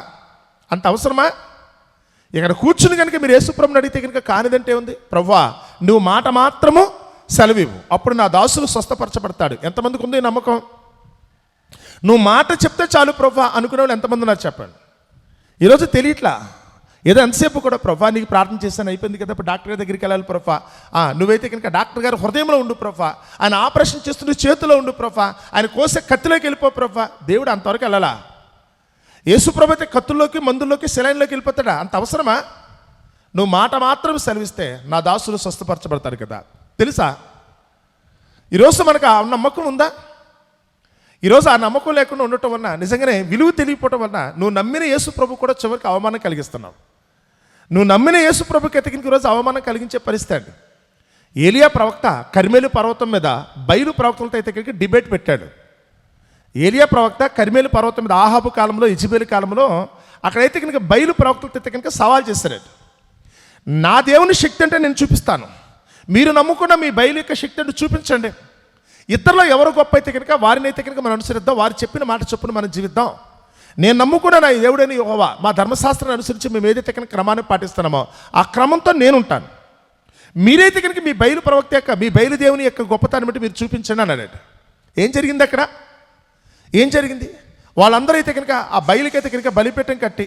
అంత అవసరమా? ఇక్కడ కూర్చుని కనుక మీరు యేసుప్రభుని అడిగితే కనుక కానిదంటే ఉంది, ప్రభువా నువ్వు మాట మాత్రము సెలవివ్వు, అప్పుడు నా దాసులు స్వస్థపరచబడతాడు. ఎంతమందికి ఉంది నమ్మకం? నువ్వు మాట చెప్తే చాలు ప్రభువా అనుకునే వాళ్ళు ఎంతమంది ఉన్నారు చెప్పండి. ఈరోజు తెలియట్లా. ఏదో ఎంతసేపు కూడా ప్రభువా నీకు ప్రార్థన చేస్తాను అయిపోయింది కదా, ఇప్పుడు డాక్టర్ గారి దగ్గరికి వెళ్ళాలి ప్రభువా, నువ్వైతే కనుక డాక్టర్ గారు హృదయంలో ఉండు ప్రభువా, ఆయన ఆపరేషన్ చేస్తుంటే చేతిలో ఉండు ప్రభువా, ఆయన కోసే కత్తిలోకి వెళ్ళిపో ప్రభువా. దేవుడు అంతవరకు వెళ్ళాలా? యేసుప్రభు అయితే కత్తుల్లోకి, మందుల్లోకి, సెలైన్లోకి వెళ్ళిపోతాడా? అంత అవసరమా? నువ్వు మాట మాత్రం సెలవిస్తే నా దాసులు స్వస్థపరచబడతారు కదా. తెలుసా? ఈరోజు మనకు ఆ నమ్మకం ఉందా? ఈరోజు ఆ నమ్మకం లేకుండా ఉండటం వలన, నిజంగానే విలువ తెలియకపోవటం వలన నువ్వు నమ్మిన యేసుప్రభు కూడా చివరికి అవమానం కలిగిస్తున్నావు. నువ్వు నమ్మిన యేసుప్రభుకి ఎతకింకి ఈరోజు అవమానం కలిగించే పరిస్థితి అండి. ఏలియా ప్రవక్త కర్మేలు పర్వతం మీద బయలు ప్రవక్తలతో అయితే కనుక డిబేట్ పెట్టాడు. ఏలియా ప్రవక్త కర్మేలు పర్వతం మీద ఆహాబు కాలంలో, ఇజబేలు కాలంలో అక్కడైతే కనుక బయలు ప్రవక్తలతో అయితే కనుక సవాల్ చేశాడు. నా దేవుని శక్తి అంటే నేను చూపిస్తాను, మీరు నమ్ముకున్న మీ బయలు యొక్క శక్తి అంటే చూపించండి. ఇతరులో ఎవరు గొప్ప అయితే కనుక వారిని అయితే కనుక మనం అనుసరిద్దాం, వారు చెప్పిన మాట చొప్పున మనం జీవిద్దాం. నేను నమ్ముకున్న నా దేవుడని యెహోవా, మా ధర్మశాస్త్రాన్ని అనుసరించి మేము ఏదైతే కనుక క్రమాన్ని పాటిస్తున్నామో ఆ క్రమంతో నేను ఉంటాను. మీరైతే కనుక మీ బయలు ప్రవక్త యొక్క, మీ బయలు దేవుని యొక్క గొప్పతనం బట్టి మీరు చూపించండి అన్నాడు. ఏం జరిగింది అక్కడ? ఏం జరిగింది? వాళ్ళందరూ అయితే కనుక ఆ బయలుకైతే కనుక బలిపీఠం కట్టి,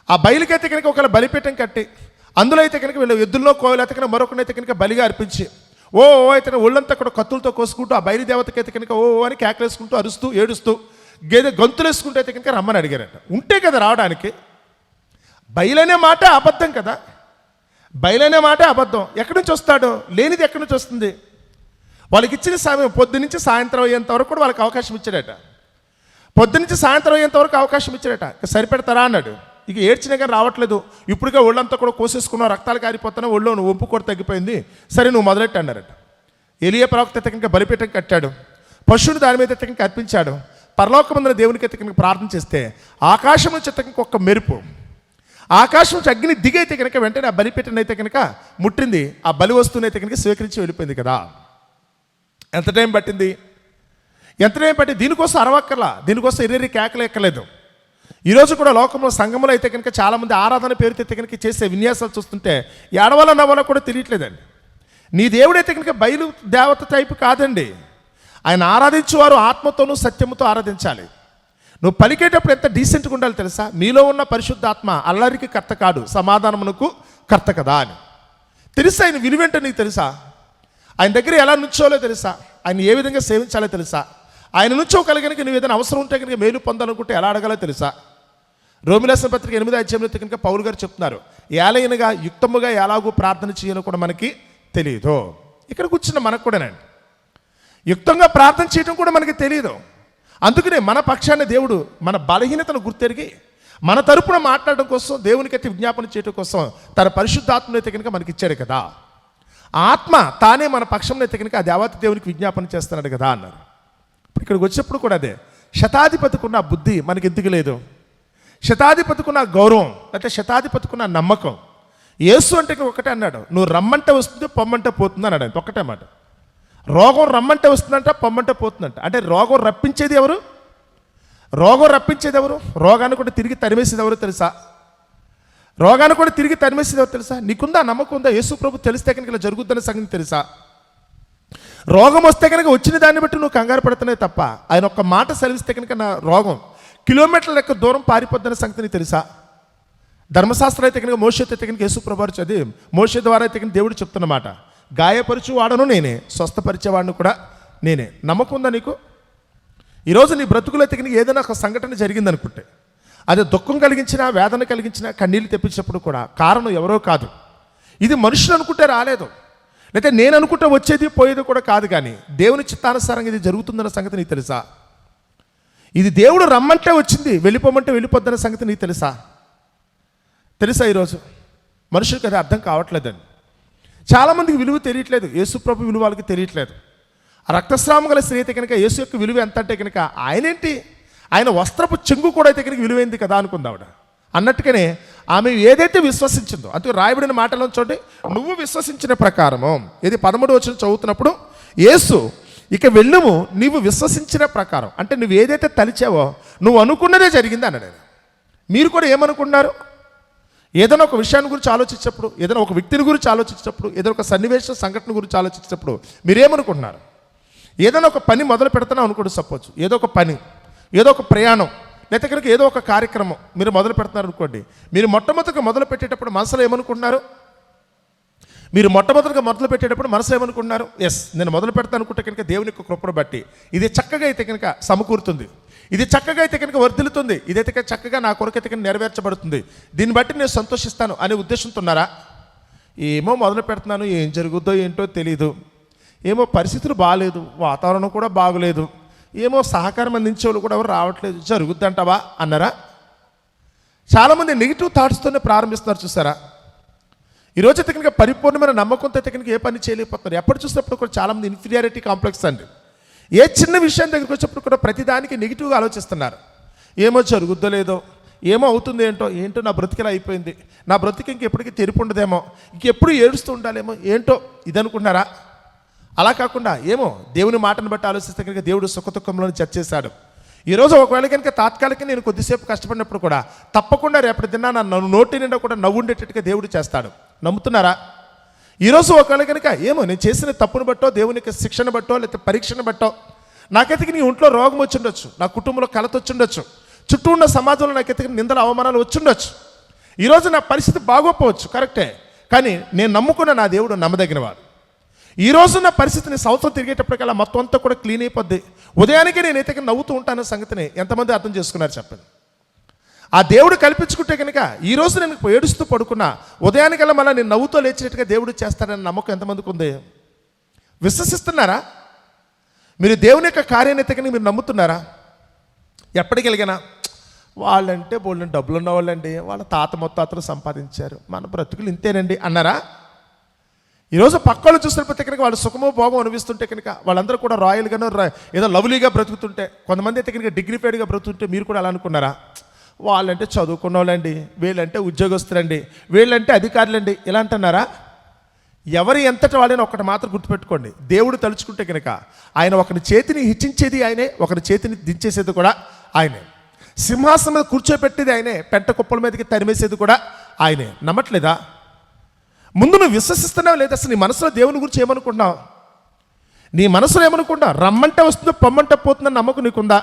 ఆ బయలుకైతే కనుక ఒకవేళ బలిపీఠం కట్టి, అందులో అయితే కనుక వీళ్ళు ఎద్దుల్లో కోయలు అయితే కనుక మరొకనైతే కనుక బలిగా అర్పించి, ఓ అయితే ఒళ్ళంతా కూడా కత్తులతో కోసుకుంటూ ఆ బయలుదేవతకైతే కనుక ఓ అని కేకలేసుకుంటూ అరుస్తూ ఏడుస్తూ గేదె గొంతులు వేసుకుంటూ అయితే కనుక రమ్మని అడిగారట. ఉంటే కదా రావడానికి. బయలనే మాట అబద్ధం కదా, బయలనే మాట అబద్ధం. ఎక్కడి నుంచి వస్తాడో? లేనిది ఎక్కడి నుంచి వస్తుంది? వాళ్ళకి ఇచ్చిన సమయం పొద్దు నుంచి సాయంత్రం అయ్యేంత వరకు కూడా వాళ్ళకి అవకాశం ఇచ్చాడట. పొద్దు నుంచి సాయంత్రం అయ్యేంత వరకు అవకాశం ఇచ్చాడట. సరిపెడతారా అన్నాడు. ఇక ఏడ్చినా కానీ రావట్లేదు. ఇప్పుడుగా ఒళ్ళంతా కూడా కోసేసుకున్నావు, రక్తాలు కారిపోతున్నా, ఒళ్ళు నువ్వు వంపు కూడా తగ్గిపోయింది, సరే నువ్వు మొదలెట్టు అన్నారట. ఎలియా ప్రవక్త ఎత్తకంగా బలిపీఠం కట్టాడు, పశువుని దాని మీద ఎత్తకంగా అర్పించాడు. పరలోకమందున దేవునికి ఎత్తకంగా ప్రార్థన చేస్తే ఆకాశం నుంచి ఎత్తకంగా ఒక్క మెరుపు, ఆకాశం నుంచి అగ్ని దిగైతే కనుక వెంటనే ఆ బలిపీఠం అయితే కనుక ముట్టింది. ఆ బలి వస్తువుని అయితే కనుక స్వీకరించి వెళ్ళిపోయింది కదా. ఎంత టైం పట్టింది? ఎంత టైం పట్టి? దీనికోసం అరవక్కర్లా, దీనికోసం ఎర్రెరి కేకలు ఎక్కలేదు. ఈరోజు కూడా లోకంలో సంఘంలో అయితే కనుక చాలామంది ఆరాధన పేరుతో అయితే కనుక చేసే విన్యాసాలు చూస్తుంటే ఏడవాలో నవ్వాలో కూడా తెలియట్లేదండి. నీ దేవుడైతే కనుక బయలు దేవత టైపు కాదండి. ఆయన ఆరాధించేవారు ఆత్మతోనూ సత్యముతో ఆరాధించాలి. నువ్వు పలికేటప్పుడు ఎంత డీసెంట్గా ఉండాలి తెలుసా? మీలో ఉన్న పరిశుద్ధాత్మ అల్లరికి కర్త కాడు, సమాధానమునకు కర్త కదా అని తెలుసా. ఆయన విలువేంటో నీకు తెలుసా? ఆయన దగ్గర ఎలా నుంచోలో తెలుసా? ఆయన ఏ విధంగా సేవించాలో తెలుసా? ఆయన నుంచోగలిగిన నువ్వు ఏదైనా అవసరం ఉంటే కనుక మేలు పొందాలనుకుంటే ఎలా అడగాలో తెలుసా? రోమిల రాసిన పత్రిక 8వ అధ్యాయంలో కనుక పౌలు గారు చెప్తున్నారు, ఏలైనగా యుక్తముగా ఎలాగూ ప్రార్థన చేయాలో కూడా మనకి తెలియదు. ఇక్కడ కూర్చున్న మనకు కూడానండి యుక్తంగా ప్రార్థన చేయడం కూడా మనకి తెలియదు. అందుకనే మన పక్షాన్ని దేవుడు మన బలహీనతను గుర్తెరిగి మన తరపున మాట్లాడడం కోసం, దేవునికి అయితే విజ్ఞాపన చేయడం కోసం తన పరిశుద్ధాత్మను అయితే కనుక మనకి ఇచ్చాడు కదా. ఆత్మ తానే మన పక్షంలో అయితే కనుక ఆ దేవత దేవునికి విజ్ఞాపన చేస్తున్నాడు కదా అన్నారు. ఇక్కడికి వచ్చినప్పుడు కూడా అదే, శతాధిపతికున్న బుద్ధి మనకి ఎందుకు లేదు? శతాధిపతికున్న గౌరవం, లేకపోతే శతాధిపతికున్న నమ్మకం. యేసు అంటే ఒకటే అన్నాడు, నువ్వు రమ్మంటే వస్తుంది, పొమ్మంటే పోతుంది అన్నాడు. ఆయన ఒక్కటే మాట. రోగం రమ్మంటే వస్తుందంట, పొమ్మంటే పోతుందంట. అంటే రోగం రప్పించేది ఎవరు? రోగం రప్పించేది ఎవరు? రోగాన్ని కూడా తిరిగి తరిమేసేది ఎవరు తెలుసా? రోగాన్ని కూడా తిరిగి తరిమేసేది ఎవరు తెలుసా? నీకుందా నమ్మకం ఉందా? యేసు ప్రభు తెలిస్తే కనుక ఇలా జరుగుతున్న సంగతి తెలుసా? రోగం వస్తే కనుక వచ్చిన దాన్ని బట్టి నువ్వు కంగారు పడుతున్నాయి తప్ప, ఆయన ఒక్క మాట సెలవిస్తే కనుక నా రోగం కిలోమీటర్ల లెక్క దూరం పారిపోద్దన్న సంగతిని తెలుసా? ధర్మశాస్త్రం అయితే కనుక మోషే అయితే కనుక యేసు ప్రభు చదివి మోషే ద్వారా అయితే కనుక దేవుడు చెప్తున్నమాట, గాయపరుచు వాడను నేనే, స్వస్థపరిచేవాడిని కూడా నేనే. నమ్మకం ఉందా నీకు? ఈరోజు నీ బ్రతుకులో అయితే కనుక ఏదైనా ఒక సంఘటన జరిగిందనుకుంటే, అది దుఃఖం కలిగించినా, వేదన కలిగించినా, కన్నీళ్ళు తెప్పించినప్పుడు కూడా కారణం ఎవరో కాదు. ఇది మనుషులు అనుకుంటే రాలేదు, లేకపోతే నేను అనుకుంటే వచ్చేది పోయేది కూడా కాదు. కానీ దేవుని చిత్తానుసారంగా ఇది జరుగుతుందన్న సంగతి నీకు తెలుసా? ఇది దేవుడు రమ్మంటే వచ్చింది, వెళ్ళిపోమంటే వెళ్ళిపోద్దన్న సంగతి నీకు తెలుసా? తెలుసా? ఈరోజు మనుషులకు అది అర్థం కావట్లేదండి. చాలామందికి విలువ తెలియట్లేదు, యేసు ప్రభు విలువ వాళ్ళకి తెలియట్లేదు. ఆ రక్తస్రావం గల స్త్రీ అయితే కనుక యేసు యొక్క విలువ ఎంత అంటే కనుక ఆయనేంటి, ఆయన వస్త్రపు చెంగు కూడా అయితే కనుక విలువైంది కదా అనుకుంది ఆవిడ. అన్నట్టుగానే ఆమె ఏదైతే విశ్వసించిందో, అందుకే రాయబడిన మాటలో చూడండి, నువ్వు విశ్వసించిన ప్రకారము, ఇది 13వ వచనం చదువుతున్నప్పుడు, యేసు ఇక వెళ్ళుము నీవు విశ్వసించిన ప్రకారం, అంటే నువ్వు ఏదైతే తలిచావో నువ్వు అనుకున్నదే జరిగింది అన్నాడు. మీరు కూడా ఏమనుకున్నారు? ఏదైనా ఒక విషయాన్ని గురించి ఆలోచించినప్పుడు, ఏదైనా ఒక వ్యక్తిని గురించి ఆలోచించినప్పుడు, ఏదైనా ఒక సన్నివేశ సంఘటన గురించి ఆలోచించినప్పుడు మీరేమనుకుంటున్నారు? ఏదైనా ఒక పని మొదలు పెడతాను అనుకోండి, సపోజ్ ఏదో ఒక పని, ఏదో ఒక ప్రయాణం, లేకపోతే కనుక ఏదో ఒక కార్యక్రమం మీరు మొదలు పెడుతున్నారు అనుకోండి. మీరు మొట్టమొదటిగా మొదలు పెట్టేటప్పుడు మనసులో ఏమనుకుంటున్నారు? మీరు మొట్టమొదటిగా మొదలు పెట్టేటప్పుడు మనసులో ఏమనుకుంటున్నారు? ఎస్, నేను మొదలు పెడతాను అనుకుంటే కనుక దేవుని యొక్క కృపను బట్టి ఇది చక్కగా అయితే కనుక సమకూరుతుంది, ఇది చక్కగా అయితే కనుక వర్ధిల్లుతుంది, ఇదైతే చక్కగా నా కొరకైతే కనుక నెరవేర్చబడుతుంది, దీన్ని బట్టి నేను సంతోషిస్తాను అనే ఉద్దేశంతో ఉన్నారా? ఏమో మొదలు పెడుతున్నాను, ఏం జరుగుద్దో ఏంటో తెలీదు, ఏమో పరిస్థితులు బాగాలేదు, వాతావరణం కూడా బాగలేదు, ఏమో సహకారం అందించే వాళ్ళు కూడా ఎవరు రావట్లేదు, జరుగుద్దంటావా అన్నారా? చాలామంది నెగిటివ్ థాట్స్తోనే ప్రారంభిస్తున్నారు. చూసారా? ఈరోజు అయితే కనుక పరిపూర్ణమైన నమ్మకంతో అయితే కనుక ఏ పని చేయలేకపోతున్నారు. ఎప్పుడు చూసినప్పుడు కూడా చాలామంది ఇన్ఫీరియారిటీ కాంప్లెక్స్ అండి. ఏ చిన్న విషయం దగ్గరికి వచ్చినప్పుడు కూడా ప్రతిదానికి నెగిటివ్గా ఆలోచిస్తున్నారు. ఏమో జరుగుద్దో లేదో, ఏమో అవుతుంది ఏంటో నా బ్రతికిలా అయిపోయింది, నా బ్రతికి ఇంకెప్పటికీ తెరుపు ఉండదేమో, ఇంకెప్పుడు ఏడుస్తూ ఉండాలేమో ఏంటో ఇది అనుకున్నారా? అలా కాకుండా ఏమో దేవుని మాటను బట్టి ఆలోచిస్తే కనుక దేవుడు సుఖదుఖంలో చర్చ చేశాడు. ఈరోజు ఒకవేళ కనుక తాత్కాలికంగా నేను కొద్దిసేపు కష్టపడినప్పుడు కూడా తప్పకుండా రేపటి దిన నా నోటి నిండా కూడా నవ్వుండేటట్టుగా దేవుడు చేస్తాడు. నమ్ముతున్నారా? ఈరోజు ఒకవేళ కనుక ఏమో నేను చేసిన తప్పును బట్టో, దేవుని యొక్క శిక్షణ బట్టో, లేకపోతే పరీక్షను బట్టో నాకైతే నీ ఒంట్లో రోగం వచ్చి ఉండొచ్చు, నా కుటుంబంలో కలత వచ్చి ఉండొచ్చు, చుట్టూ ఉన్న సమాజంలో నాకైతే నిందల అవమానాలు వచ్చి ఉండొచ్చు, ఈరోజు నా పరిస్థితి బాగోపోవచ్చు, కరెక్టే. కానీ నేను నమ్ముకున్న నా దేవుడు నమ్మదగినవాడు. ఈరోజు నా పరిస్థితిని సంవత్సరం తిరిగేటప్పటికల్లా మొత్తం అంతా కూడా క్లీన్ అయిపోద్ది, ఉదయానికి నేనైతే నవ్వుతూ ఉంటాను సంగతిని ఎంతమంది అర్థం చేసుకున్నారు చెప్పండి. ఆ దేవుడు కల్పించుకుంటే కనుక ఈరోజు నేను ఏడుస్తూ పడుకున్నా, ఉదయానికల్లా మళ్ళీ నేను నవ్వుతో లేచినట్టుగా దేవుడు చేస్తాడని నమ్మకం ఎంతమందికి ఉంది? విశ్వసిస్తున్నారా? మీరు దేవుని యొక్క కార్యాన్ని ఎత్తకని మీరు నమ్ముతున్నారా? ఎప్పటికి వెలిగినా వాళ్ళంటే బోళ్ళని డబ్బులు ఉన్న వాళ్ళండి, వాళ్ళ తాత ముత్తాతలు సంపాదించారు, మన బ్రతుకులు ఇంతేనండి అన్నారా? ఈరోజు పక్కలు చూసినప్పుడు కనుక వాళ్ళు సుఖమో భోగం అనిపిస్తుంటే కనుక వాళ్ళందరూ కూడా రాయల్గానో ఏదో లవ్లీగా బ్రతుకుతుంటే, కొంతమంది అయితే కనుక డిగ్నిఫైడ్గా బ్రతుకుతుంటే మీరు కూడా అలా అనుకున్నారా? వాళ్ళంటే చదువుకున్న వాళ్ళండి, వీళ్ళంటే ఉద్యోగస్తులండి, వీళ్ళంటే అధికారులండి ఇలా అంటున్నారా? ఎవరి ఎంతటి వాళ్ళని ఒకటి మాత్రం గుర్తుపెట్టుకోండి, దేవుడు తలుచుకుంటే కనుక ఆయన ఒకరి చేతిని హెచ్చించేది ఆయనే, ఒకరి చేతిని దించేసేది కూడా ఆయనే, సింహాసనం మీద కూర్చోబెట్టేది ఆయనే, పెంట కుప్పల మీదకి తరిమేసేది కూడా ఆయనే. నమ్మట్లేదా? ముందు నువ్వు విశ్వసిస్తున్నావు లేదా? అసలు నీ మనసులో దేవుని గురించి ఏమనుకుంటున్నావు? నీ మనసులో ఏమనుకుంటున్నావు? రమ్మంటే వస్తుందో పొమ్మంటే పోతుందని నమ్మకం నీకుందా?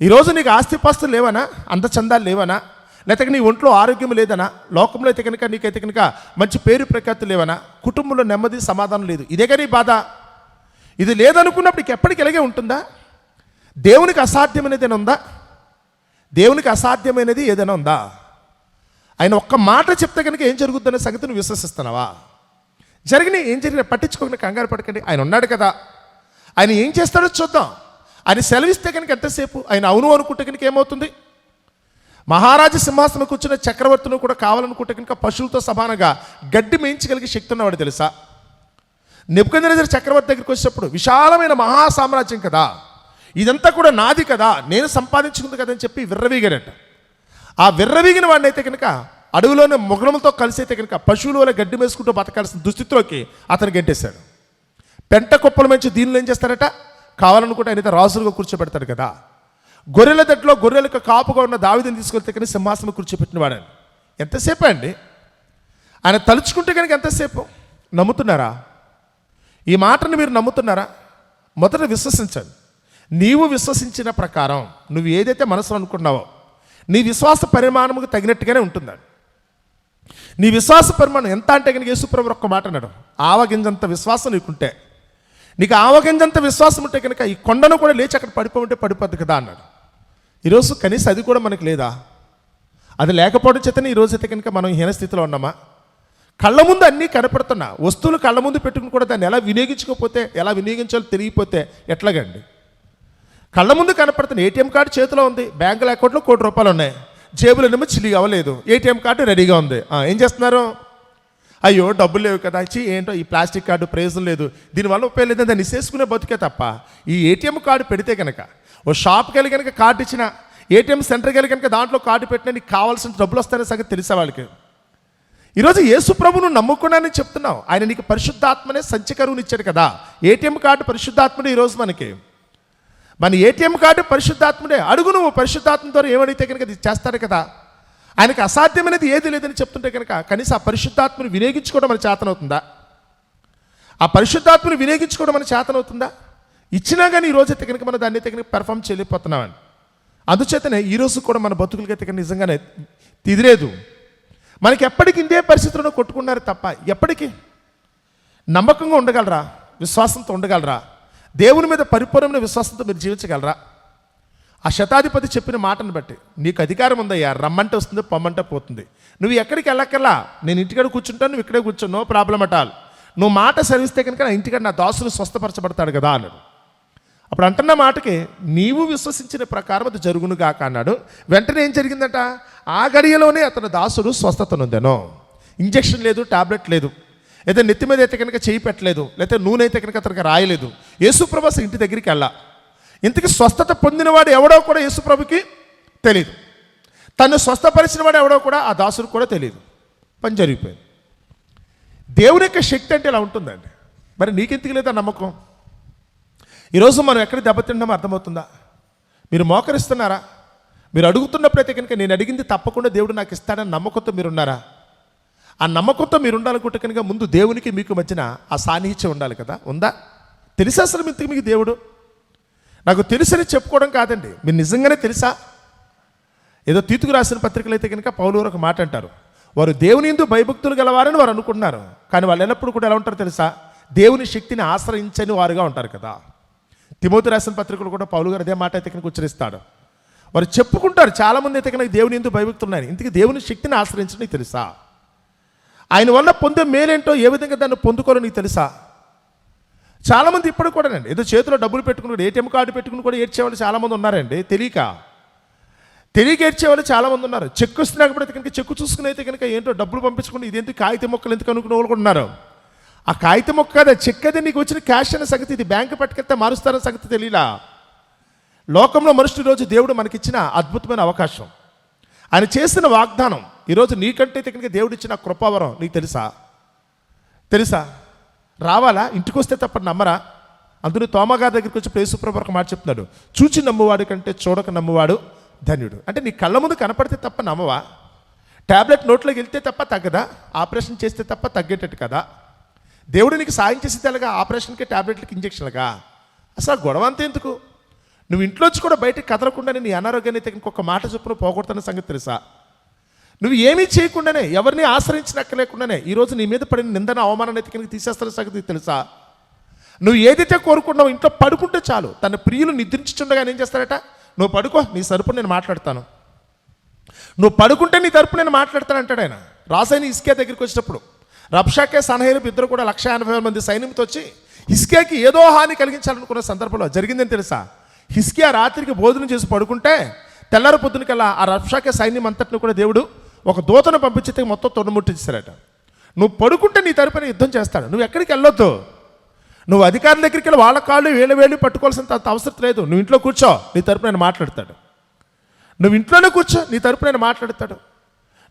ఈరోజు నీకు ఆస్తిపాస్తులు లేవనా? అందచందాలు లేవనా? లేకపోతే నీ ఒంట్లో ఆరోగ్యం లేదనా? లోకంలో అయితే కనుక నీకైతే కనుక మంచి పేరు ప్రఖ్యాతులు లేవనా? కుటుంబంలో నెమ్మది సమాధానం లేదు, ఇదే కానీ బాధ. ఇది లేదనుకున్నప్పుడు ఎప్పటికి ఇలాగే ఉంటుందా? దేవునికి అసాధ్యమైనది ఏదైనా ఉందా? దేవునికి అసాధ్యమైనది ఏదైనా ఉందా? ఆయన ఒక్క మాట చెప్తే కనుక ఏం జరుగుతుందనే సంగతి నువ్వు విశ్వసిస్తున్నావా? జరిగిన ఏం జరిగినా పట్టించుకోకుండా కంగారు పడకండి. ఆయన ఉన్నాడు కదా, ఆయన ఏం చేస్తాడో చూద్దాం. ఆయన సెలవిస్తే కనుక ఎంతసేపు ఆయన అవును అనుకుంటే కనుక ఏమవుతుంది? మహారాజు సింహాసనం కూర్చున్న చక్రవర్తులు కూడా కావాలనుకుంటే కనుక పశువులతో సమానంగా గడ్డి మేయించగలిగే శక్తి ఉన్నవాడు తెలుసా? నెబుకద్నెజరు చక్రవర్తి దగ్గరికి వచ్చేటప్పుడు విశాలమైన మహా సామ్రాజ్యం కదా, ఇదంతా కూడా నాది కదా, నేను సంపాదించుకుంది కదా అని చెప్పి విర్రవీగాడట. ఆ విర్రవీగిన వాడిని అయితే కనుక అడవిలోనే మొగలములతో కలిసి అయితే కనుక పశువుల వల్ల గడ్డి వేసుకుంటూ బతకాల్సిన దుస్థితిలోకి అతను గెంటేశాడు. పెంట కుప్పల మంచి దీనిలో ఏం చేస్తారట? కావాలనుకుంటే ఆయన అయితే రాజులుగా కూర్చోబెడతాడు కదా. గొర్రెల దట్లో గొర్రెలకు కాపుగా ఉన్న దావీదుని తీసుకెళ్తే కానీ సింహాసనం కూర్చోబెట్టిన వాడని. ఎంతసేపు అండి ఆయన తలుచుకుంటే కనుక ఎంతసేపు? నమ్ముతున్నారా? ఈ మాటను మీరు నమ్ముతున్నారా? మొదట విశ్వసించండి. నీవు విశ్వసించిన ప్రకారం నువ్వు ఏదైతే మనసులో అనుకున్నావో నీ విశ్వాస పరిమాణముకు తగినట్టుగానే ఉంటుందండి. నీ విశ్వాస పరిమాణం ఎంత అంటే కనుక యేసుప్రభువు ఒక్క మాట అన్నాడు, ఆవగింజంత విశ్వాసం నీకుంటే, నీకు ఆవగింజంత విశ్వాసం ఉంటే కనుక ఈ కొండను కూడా లేచి అక్కడ పడిపోతుంటే పడిపోద్ది కదా అన్నాడు. ఈరోజు కనీసం అది కూడా మనకు లేదా? అది లేకపోవడం చేతనే ఈరోజు అయితే కనుక మనం హీనస్థితిలో ఉన్నామా? కళ్ళ ముందు అన్నీ కనపడుతున్నా వస్తువులు కళ్ళ ముందు పెట్టుకుని కూడా దాన్ని ఎలా వినియోగించుకోకపోతే, ఎలా వినియోగించాలో తెలియకపోతే ఎట్లాగండి? కళ్ళ ముందు కనపడుతున్న ఏటీఎం కార్డు చేతిలో ఉంది, బ్యాంకుల అకౌంట్లో ₹1,00,00,000 ఉన్నాయి, జేబులో ఏమో చిల్లిగా అవ్వలేదు, ఏటీఎం కార్డు రెడీగా ఉంది. ఏం చేస్తున్నారు? అయ్యో డబ్బులు లేవు కదా, ఏంటో ఈ ప్లాస్టిక్ కార్డు ప్రయోజనం లేదు, దీనివల్ల ఉపయోగం లేదని దాన్ని ఇసేసుకునే బతికే తప్ప ఈ ఏటీఎం కార్డు పెడితే కనుక, ఓ షాప్కి వెళ్ళి కనుక కార్డు ఇచ్చిన, ఏటీఎం సెంటర్కి వెళ్ళి కనుక దాంట్లో కార్డు పెట్టినా నీకు కావాల్సిన డబ్బులు వస్తాయనే సంగతి తెలిసే వాళ్ళకి. ఈరోజు యేసు ప్రభువును నమ్ముకున్నానని చెప్తున్నావు, ఆయన నీకు పరిశుద్ధాత్మనే సంచకరువుని ఇచ్చాడు కదా. ఏటీఎం కార్డు పరిశుద్ధాత్మనే ఈరోజు మనకి. మన ఏటీఎం కార్డు పరిశుద్ధాత్ముడే. అడుగు నువ్వు పరిశుద్ధాత్మ ద్వారా ఏమడితే కనుక అది చేస్తాడు కదా. ఆయనకు అసాధ్యమైనది ఏది లేదని చెప్తుంటే కనుక కనీసం ఆ పరిశుద్ధాత్మను వినియోగించుకోవడం మన చేతనవుతుందా? ఆ పరిశుద్ధాత్మను వినియోగించుకోవడం మన చేతనవుతుందా? ఇచ్చినా కానీ ఈ రోజు అయితే కనుక మనం దాన్ని అయితే కనుక పెర్ఫామ్ చేయలేకపోతున్నామని. అందుచేతనే ఈరోజు కూడా మన బతుకులకైతే కనుక నిజంగానే తిదిలేదు. మనకి ఎప్పటికి ఇందే పరిస్థితుల్లో కొట్టుకున్నారు తప్ప ఎప్పటికీ నమ్మకంగా ఉండగలరా? విశ్వాసంతో ఉండగలరా? దేవుని మీద పరిపూర్ణమైన విశ్వాసంతో మీరు జీవించగలరా? ఆ శతాధిపతి చెప్పిన మాటను బట్టి నీకు అధికారం ఉందయ్యా, రమ్మంటే వస్తుంది, పొమ్మంటే పోతుంది, నువ్వు ఎక్కడికి వెళ్ళక్కర్లా, నేను ఇంటికాడ కూర్చుంటాను, నువ్వు ఇక్కడే కూర్చో, నో ప్రాబ్లం అట్ ఆల్, నువ్వు మాట సరిస్తే కనుక నా ఇంటికాడ నా దాసులు స్వస్థపరచబడతాడు కదా అన్నాడు. అప్పుడు అంటున్న మాటకి నీవు విశ్వసించిన ప్రకారం అది జరుగును గాక అన్నాడు. వెంటనే ఏం జరిగిందట? ఆ గడియలోనే అతని దాసుడు స్వస్థత నొందెను. ఇంజక్షన్ లేదు, టాబ్లెట్ లేదు, లేదా నెత్తి మీద అయితే కనుక చేయి పెట్టలేదు, లేకపోతే నూనె అయితే కనుక అతనికి రాయలేదు. యేసుప్రభు ఇంటి దగ్గరికి వెళ్ళా. ఇంతకీ స్వస్థత పొందినవాడు ఎవడో కూడా యేసుప్రభుకి తెలియదు, తను స్వస్థపరిచిన వాడు ఎవడో కూడా ఆ దాసుడు కూడా తెలియదు. పని జరిగిపోయింది. దేవుని యొక్క శక్తి అంటే ఇలా ఉంటుందండి. మరి నీకెందుకు లేదా నమ్మకం? ఈరోజు మనం ఎక్కడ దెబ్బతింటామో అర్థమవుతుందా? మీరు మోకరిస్తున్నారా? మీరు అడుగుతున్నప్పుడైతే కనుక నేను అడిగింది తప్పకుండా దేవుడు నాకు ఇస్తాడని నమ్మకంతో మీరు ఉన్నారా? ఆ నమ్మకంతో మీరు ఉండాలనుకుంటే కనుక ముందు దేవునికి మీకు మధ్యన ఆ సాన్నిహిత్యం ఉండాలి కదా. ఉందా? తెలుసా అసలు మీకు దేవుడు? నాకు తెలుసని చెప్పుకోవడం కాదండి, మీరు నిజంగానే తెలుసా? ఏదో తీతుకు రాసిన పత్రికలు అయితే కనుక పౌలు ఒక మాట అంటారు, వారు దేవుని యందు భయభక్తులు గలవారని వారు అనుకుంటున్నారు, కానీ వాళ్ళు ఎల్లప్పుడూ కూడా ఎలా ఉంటారు తెలుసా? దేవుని శక్తిని ఆశ్రయించని వారుగా ఉంటారు కదా. తిమోతి రాసిన పత్రికలు కూడా పౌలు గారు అదే మాట అయితే కనుక ఉచ్చరిస్తాడు. వారు చెప్పుకుంటారు చాలామంది అయితే కనుక దేవుని యందు భయభక్తులు ఉన్నాయి, ఇంతకీ దేవుని శక్తిని ఆశ్రయించడం నీకు తెలుసా? ఆయన వల్ల పొందే మేలేంటో ఏ విధంగా దాన్ని పొందుకోరో నీకు తెలుసా? చాలామంది ఇప్పుడు కూడానండి ఏదో చేతిలో డబ్బులు పెట్టుకుని ఏటీఎం కార్డు పెట్టుకుని కూడా ఏడ్చేవాళ్ళు చాలామంది ఉన్నారండి. తెలియక ఏడ్చేవాళ్ళు చాలామంది ఉన్నారు. చెక్కు వస్తున్నప్పుడు కనుక చెక్కు చూసుకుని అయితే కనుక ఏంటో డబ్బులు పంపించుకుని ఇదేంటి కాగితం మొక్కలు ఎందుకు అనుకునే వాళ్ళు కూడా ఉన్నారు. ఆ కాగితం మొక్క అదే చెక్ అదే నీకు వచ్చిన క్యాష్ అనే సంగతి, ఇది బ్యాంకు పట్టుకెళ్తే మారుస్తారన్న సంగతి తెలియలా. లోకంలో మనుషులు ఈరోజు దేవుడు మనకిచ్చిన అద్భుతమైన అవకాశం, ఆయన చేసిన వాగ్దానం, ఈరోజు నీకంటే కనుక దేవుడు ఇచ్చిన కృపావరం నీకు తెలుసా? రావాలా? ఇంటికి వస్తే తప్ప నమ్మరా? అందులో తోమగారి దగ్గరికి వచ్చి యేసుప్రభు ఒక మాట చెప్తున్నాడు, చూచి నమ్మువాడు కంటే చూడక నమ్మువాడు ధన్యుడు. అంటే నీ కళ్ళ ముందు కనపడితే తప్ప నమ్మవా? ట్యాబ్లెట్ నోట్లోకి వెళ్తే తప్ప తగ్గదా? ఆపరేషన్ చేస్తే తప్ప తగ్గేటట్టు కదా. దేవుడు నీకు సాయం చేసేది ఎలాగా? ఆపరేషన్కి, ట్యాబ్లెట్లకి, ఇంజక్షన్లుగా. అసలు గొడవ అంతా ఎందుకు? నువ్వు ఇంట్లోంచి కూడా బయటకు కదలకుండానే నీ అనారోగ్యాన్ని అయితే ఇంకొక మాట చొప్పున పోగొడుతున్న సంగతి తెలుసా? నువ్వు ఏమీ చేయకుండానే, ఎవరిని ఆశ్రయించనక్కలేకుండానే ఈరోజు నీ మీద పడిన నిందన అవమానాన్ని అయితే కనుక తీసేస్తున్న సంగతి తెలుసా? నువ్వు ఏదైతే కోరుకున్నావు ఇంట్లో పడుకుంటే చాలు, తన ప్రియులు నిద్రించుండగా ఏం చేస్తారట? నువ్వు పడుకో, నీ తరపున నేను మాట్లాడతాను, నువ్వు పడుకుంటే నీ తరపున నేను మాట్లాడతాను అంటాడు ఆయన. రాసైన హిజ్కియా దగ్గరికి వచ్చినప్పుడు రబ్షాకే సన్హెరీబు ఇద్దరు కూడా 180,000 మంది సైన్యంతో వచ్చి హిజ్కియాకి ఏదో హాని కలిగించాలనుకున్న సందర్భంలో జరిగిందని తెలుసా? హిజ్కియా రాత్రికి భోజనం చేసి పడుకుంటే తెల్లారి పొద్దునకల్లా ఆ రబ్షాకే సైన్యం అంతటిని కూడా దేవుడు ఒక దూతను పంపించితే మొత్తం తొడముట్టించారట. నువ్వు పడుకుంటే నీ తరపున యుద్ధం చేస్తాడు. నువ్వు ఎక్కడికి వెళ్ళొద్దు, నువ్వు అధికారుల దగ్గరికి వెళ్ళి వాళ్ళ కాళ్ళు వేళ్ళు పట్టుకోవాల్సినంత అవసరం లేదు. నువ్వు ఇంట్లో కూర్చో, నీ తరపున ఆయన మాట్లాడతాడు. నువ్వు ఇంట్లోనే కూర్చో, నీ తరపున ఆయన మాట్లాడతాడు.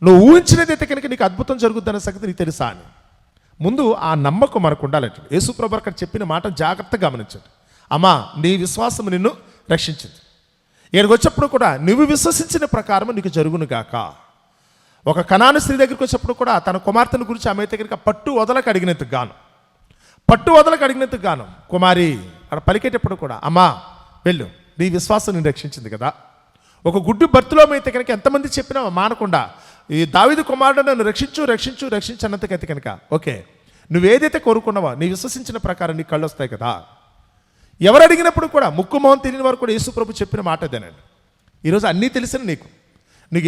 నువ్వు ఊహించినదైతే కనుక నీకు అద్భుతం జరుగుతుందన్న సంగతి నీకు తెలుసా అని. ముందు ఆ నమ్మకం మనకు ఉండాలంటే యేసుప్రభు అక్కడ చెప్పిన మాట జాగ్రత్తగా గమనించండి. అమ్మా, నీ విశ్వాసం నిన్ను రక్షించింది. ఇక్కడికి వచ్చేప్పుడు కూడా నువ్వు విశ్వసించిన ప్రకారం నీకు జరుగును గాక. ఒక కనాను స్త్రీ దగ్గరికి వచ్చినప్పుడు కూడా తన కుమార్తెను గురించి ఆమె దగ్గరికి పట్టు వదలకు అడిగినందుకు గాను కుమారి అక్కడ పలికేటప్పుడు కూడా అమ్మా వెళ్ళు, నీ విశ్వాసం నేను రక్షించింది కదా. ఒక గుడ్డు భర్తలో అయితే కనుక ఎంతమంది చెప్పినా మానకుండా ఈ దావీదు కుమారుడు నన్ను రక్షించు అన్నంతకైతే కనుక ఓకే, నువ్వేదైతే కోరుకున్నావో నీ విశ్వసించిన ప్రకారం నీ కళ్ళు వస్తాయి కదా. ఎవరు అడిగినప్పుడు కూడా ముక్కు మొహం తెలియని వారు కూడా యేసు ప్రభు చెప్పిన మాట అదేనండి. ఈరోజు అన్నీ తెలిసిన నీకు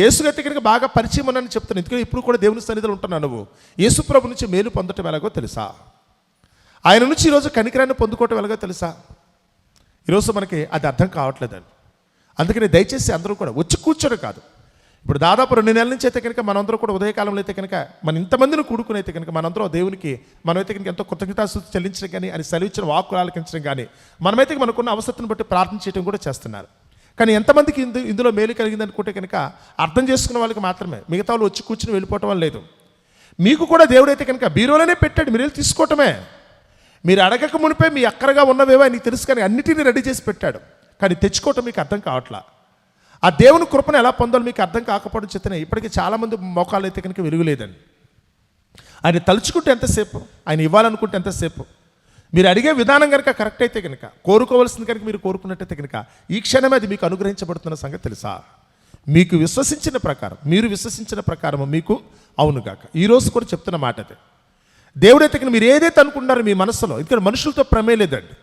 యేసు అయితే కనుక బాగా పరిచయం అని చెప్తాను. ఎందుకంటే ఇప్పుడు కూడా దేవుని సన్నిధిలో ఉంటున్నావు. నువ్వు యేసు ప్రభు నుంచి మేలు పొందటం ఎలాగో తెలుసా? ఆయన నుంచి ఈరోజు కనికరాన్ని పొందుకోవటం ఎలాగో తెలుసా? ఈరోజు మనకి అది అర్థం కావట్లేదండి. అందుకని దయచేసి అందరూ కూడా వచ్చి కూర్చోడం కాదు. ఇప్పుడు దాదాపు 2 నెలల నుంచి అయితే కనుక మనందరూ కూడా ఉదయకాలంలో అయితే కనుక మన ఇంతమందిని కూడుకుని అయితే కనుక మనందరూ దేవునికి మనమైతే కనుక ఎంతో కృతజ్ఞతాస్తుతి చెల్లించడం కానీ, అని సెలవిచ్చిన వాక్కులు ఆలకించడం కానీ, మనమైతే మనకున్న అవసరతను బట్టి ప్రార్థన చేయడం కూడా చేస్తున్నారు. కానీ ఎంతమందికి ఇందులో మేలు కలిగింది అనుకుంటే కనుక అర్థం చేసుకున్న వాళ్ళకి మాత్రమే, మిగతా వాళ్ళు వచ్చి కూర్చుని వెళ్ళిపోవటం వల్ల లేదు. మీకు కూడా దేవుడైతే కనుక బీరోలోనే పెట్టాడు, మీరు వెళ్ళి తీసుకోవటమే. మీరు అడగక మునిపే మీ అక్కరగా ఉన్నవేవో నీకు తెలుసు, కానీ అన్నిటినీ రెడీ చేసి పెట్టాడు. కానీ తెచ్చుకోవటం మీకు అర్థం కావట్లా. ఆ దేవుని కృపను ఎలా పొందాలో మీకు అర్థం కాకపోవడం చేతనే ఇప్పటికీ చాలామంది మోకాళ్ళు అయితే కనుక వెలుగులేదండి. ఆయన తలుచుకుంటే ఎంతసేపు, ఆయన ఇవ్వాలనుకుంటే ఎంతసేపు, మీరు అడిగే విధానం కనుక కరెక్ట్ అయితే కనుక, కోరుకోవాల్సింది కనుక మీరు కోరుకున్నట్టయితే కనుక ఈ క్షణమే అది మీకు అనుగ్రహించబడుతున్న సంగతి తెలుసా? మీకు విశ్వసించిన ప్రకారం, మీరు విశ్వసించిన ప్రకారం మీకు అవునుగాక. ఈరోజు కూడా చెప్తున్న మాట అదే. దేవుడైతే మీరు ఏదైతే అనుకుంటున్నారో మీ మనసులో, ఇక్కడ మనుషులతో ప్రమే లేదండి,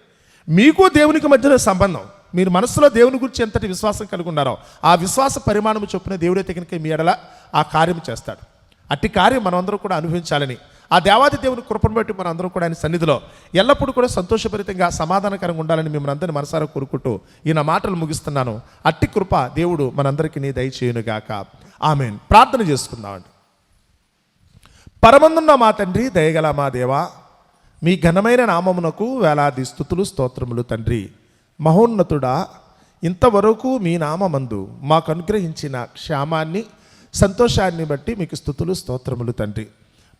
మీకు దేవునికి మధ్యలో సంబంధం. మీరు మనసులో దేవుని గురించి ఎంతటి విశ్వాసం కలిగి ఉన్నారో ఆ విశ్వాస పరిమాణం చొప్పున దేవుడైతే కనుక మీ ఎడల ఆ కార్యం చేస్తాడు. అట్టి కార్యం మనం అందరూ కూడా అనుభవించాలని, ఆ దేవాది దేవుని కృపను బట్టి మనం అందరం కూడా ఆయన సన్నిధిలో ఎల్లప్పుడూ కూడా సంతోషభరితంగా సమాధానకరంగా ఉండాలని మిమ్మల్ని అందరినీ మనసారా కోరుకుంటూ ఈ నా మాటలు ముగిస్తున్నాను. అట్టి కృప దేవుడు మనందరికీ దయచేయునుగాక. ఆమేన్. ప్రార్థన చేసుకుందామండి. పరమందున్న మా తండ్రి, దయగల మా దేవా, మీ ఘనమైన నామమునకు వేలాది స్తుతులు స్తోత్రములు తండ్రి. మహోన్నతుడా, ఇంతవరకు మీ నామమందు మాకు అనుగ్రహించిన క్షేమాన్ని, సంతోషాన్ని బట్టి మీకు స్తుతులు స్తోత్రములు తండ్రి.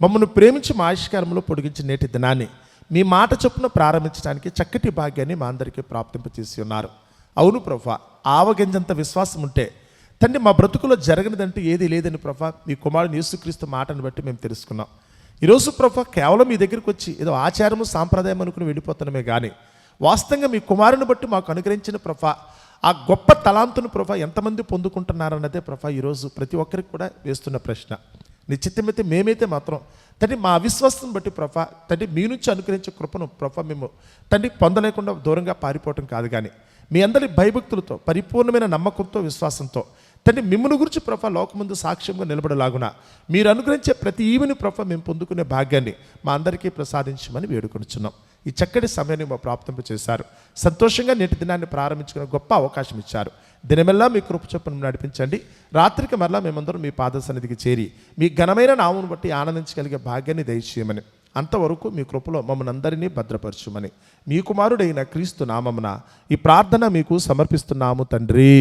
మమ్మల్ని ప్రేమించి మా ఆయుష్కారంలో పొడిగించిన నేటి దినాన్ని మీ మాట చొప్పున ప్రారంభించడానికి చక్కటి భాగ్యాన్ని మా అందరికీ ప్రాప్తింపచేసి ఉన్నారు. అవును ప్రభా, ఆవగింజంత విశ్వాసం ఉంటే తండ్రి మా బ్రతుకులో జరగనిదంటూ ఏది లేదని ప్రభా మీ కుమారుని యేసుక్రీస్తు మాటను బట్టి మేము తెలుసుకున్నాం. ఈరోజు ప్రభా కేవలం మీ దగ్గరికి వచ్చి ఏదో ఆచారము సాంప్రదాయం అనుకుని వెళ్ళిపోతున్నామే కానీ వాస్తవంగా మీ కుమారుని బట్టి మాకు అనుగ్రహించిన ప్రభా ఆ గొప్ప తలాంతును ప్రభా ఎంతమంది పొందుకుంటున్నారన్నదే ప్రభా ఈరోజు ప్రతి ఒక్కరికి కూడా వేస్తున్న ప్రశ్న. నిశ్చితమైతే మేమైతే మాత్రం తండ్రి మా అవిశ్వాసం బట్టి ప్రభా తండ్రి మీ నుంచి అనుగ్రహించే కృపను ప్రభా మేము తండ్రి పొందలేకుండా దూరంగా పారిపోవటం కాదు, కానీ మీ అందరి భయభక్తులతో పరిపూర్ణమైన నమ్మకంతో విశ్వాసంతో తండ్రి మిమ్మల్ని గురించి ప్రభా లోకముందు సాక్ష్యంగా నిలబడలాగున మీరు అనుగ్రహించే ప్రతి ఈవిని ప్రభా మేము పొందుకునే భాగ్యాన్ని మా అందరికీ ప్రసాదించమని వేడుకొనిచున్నాం. ఈ చక్కటి సమయాన్ని మా ప్రాప్తింపు చేశారు. సంతోషంగా నేటి దినాన్ని ప్రారంభించుకునే గొప్ప అవకాశం ఇచ్చారు. దినమెల్లా మీ కృప చొప్పున నడిపించండి. రాత్రికి మరలా మేమందరం మీ పాద సన్నిధికి చేరి మీ ఘనమైన నామమును బట్టి ఆనందించగలిగే భాగ్యాన్ని దయచేయమని, అంతవరకు మీ కృపలో మమ్మల్ని అందరినీ భద్రపరచుమని మీ కుమారుడైన క్రీస్తు నామమున ఈ ప్రార్థన మీకు సమర్పిస్తున్నాము తండ్రి.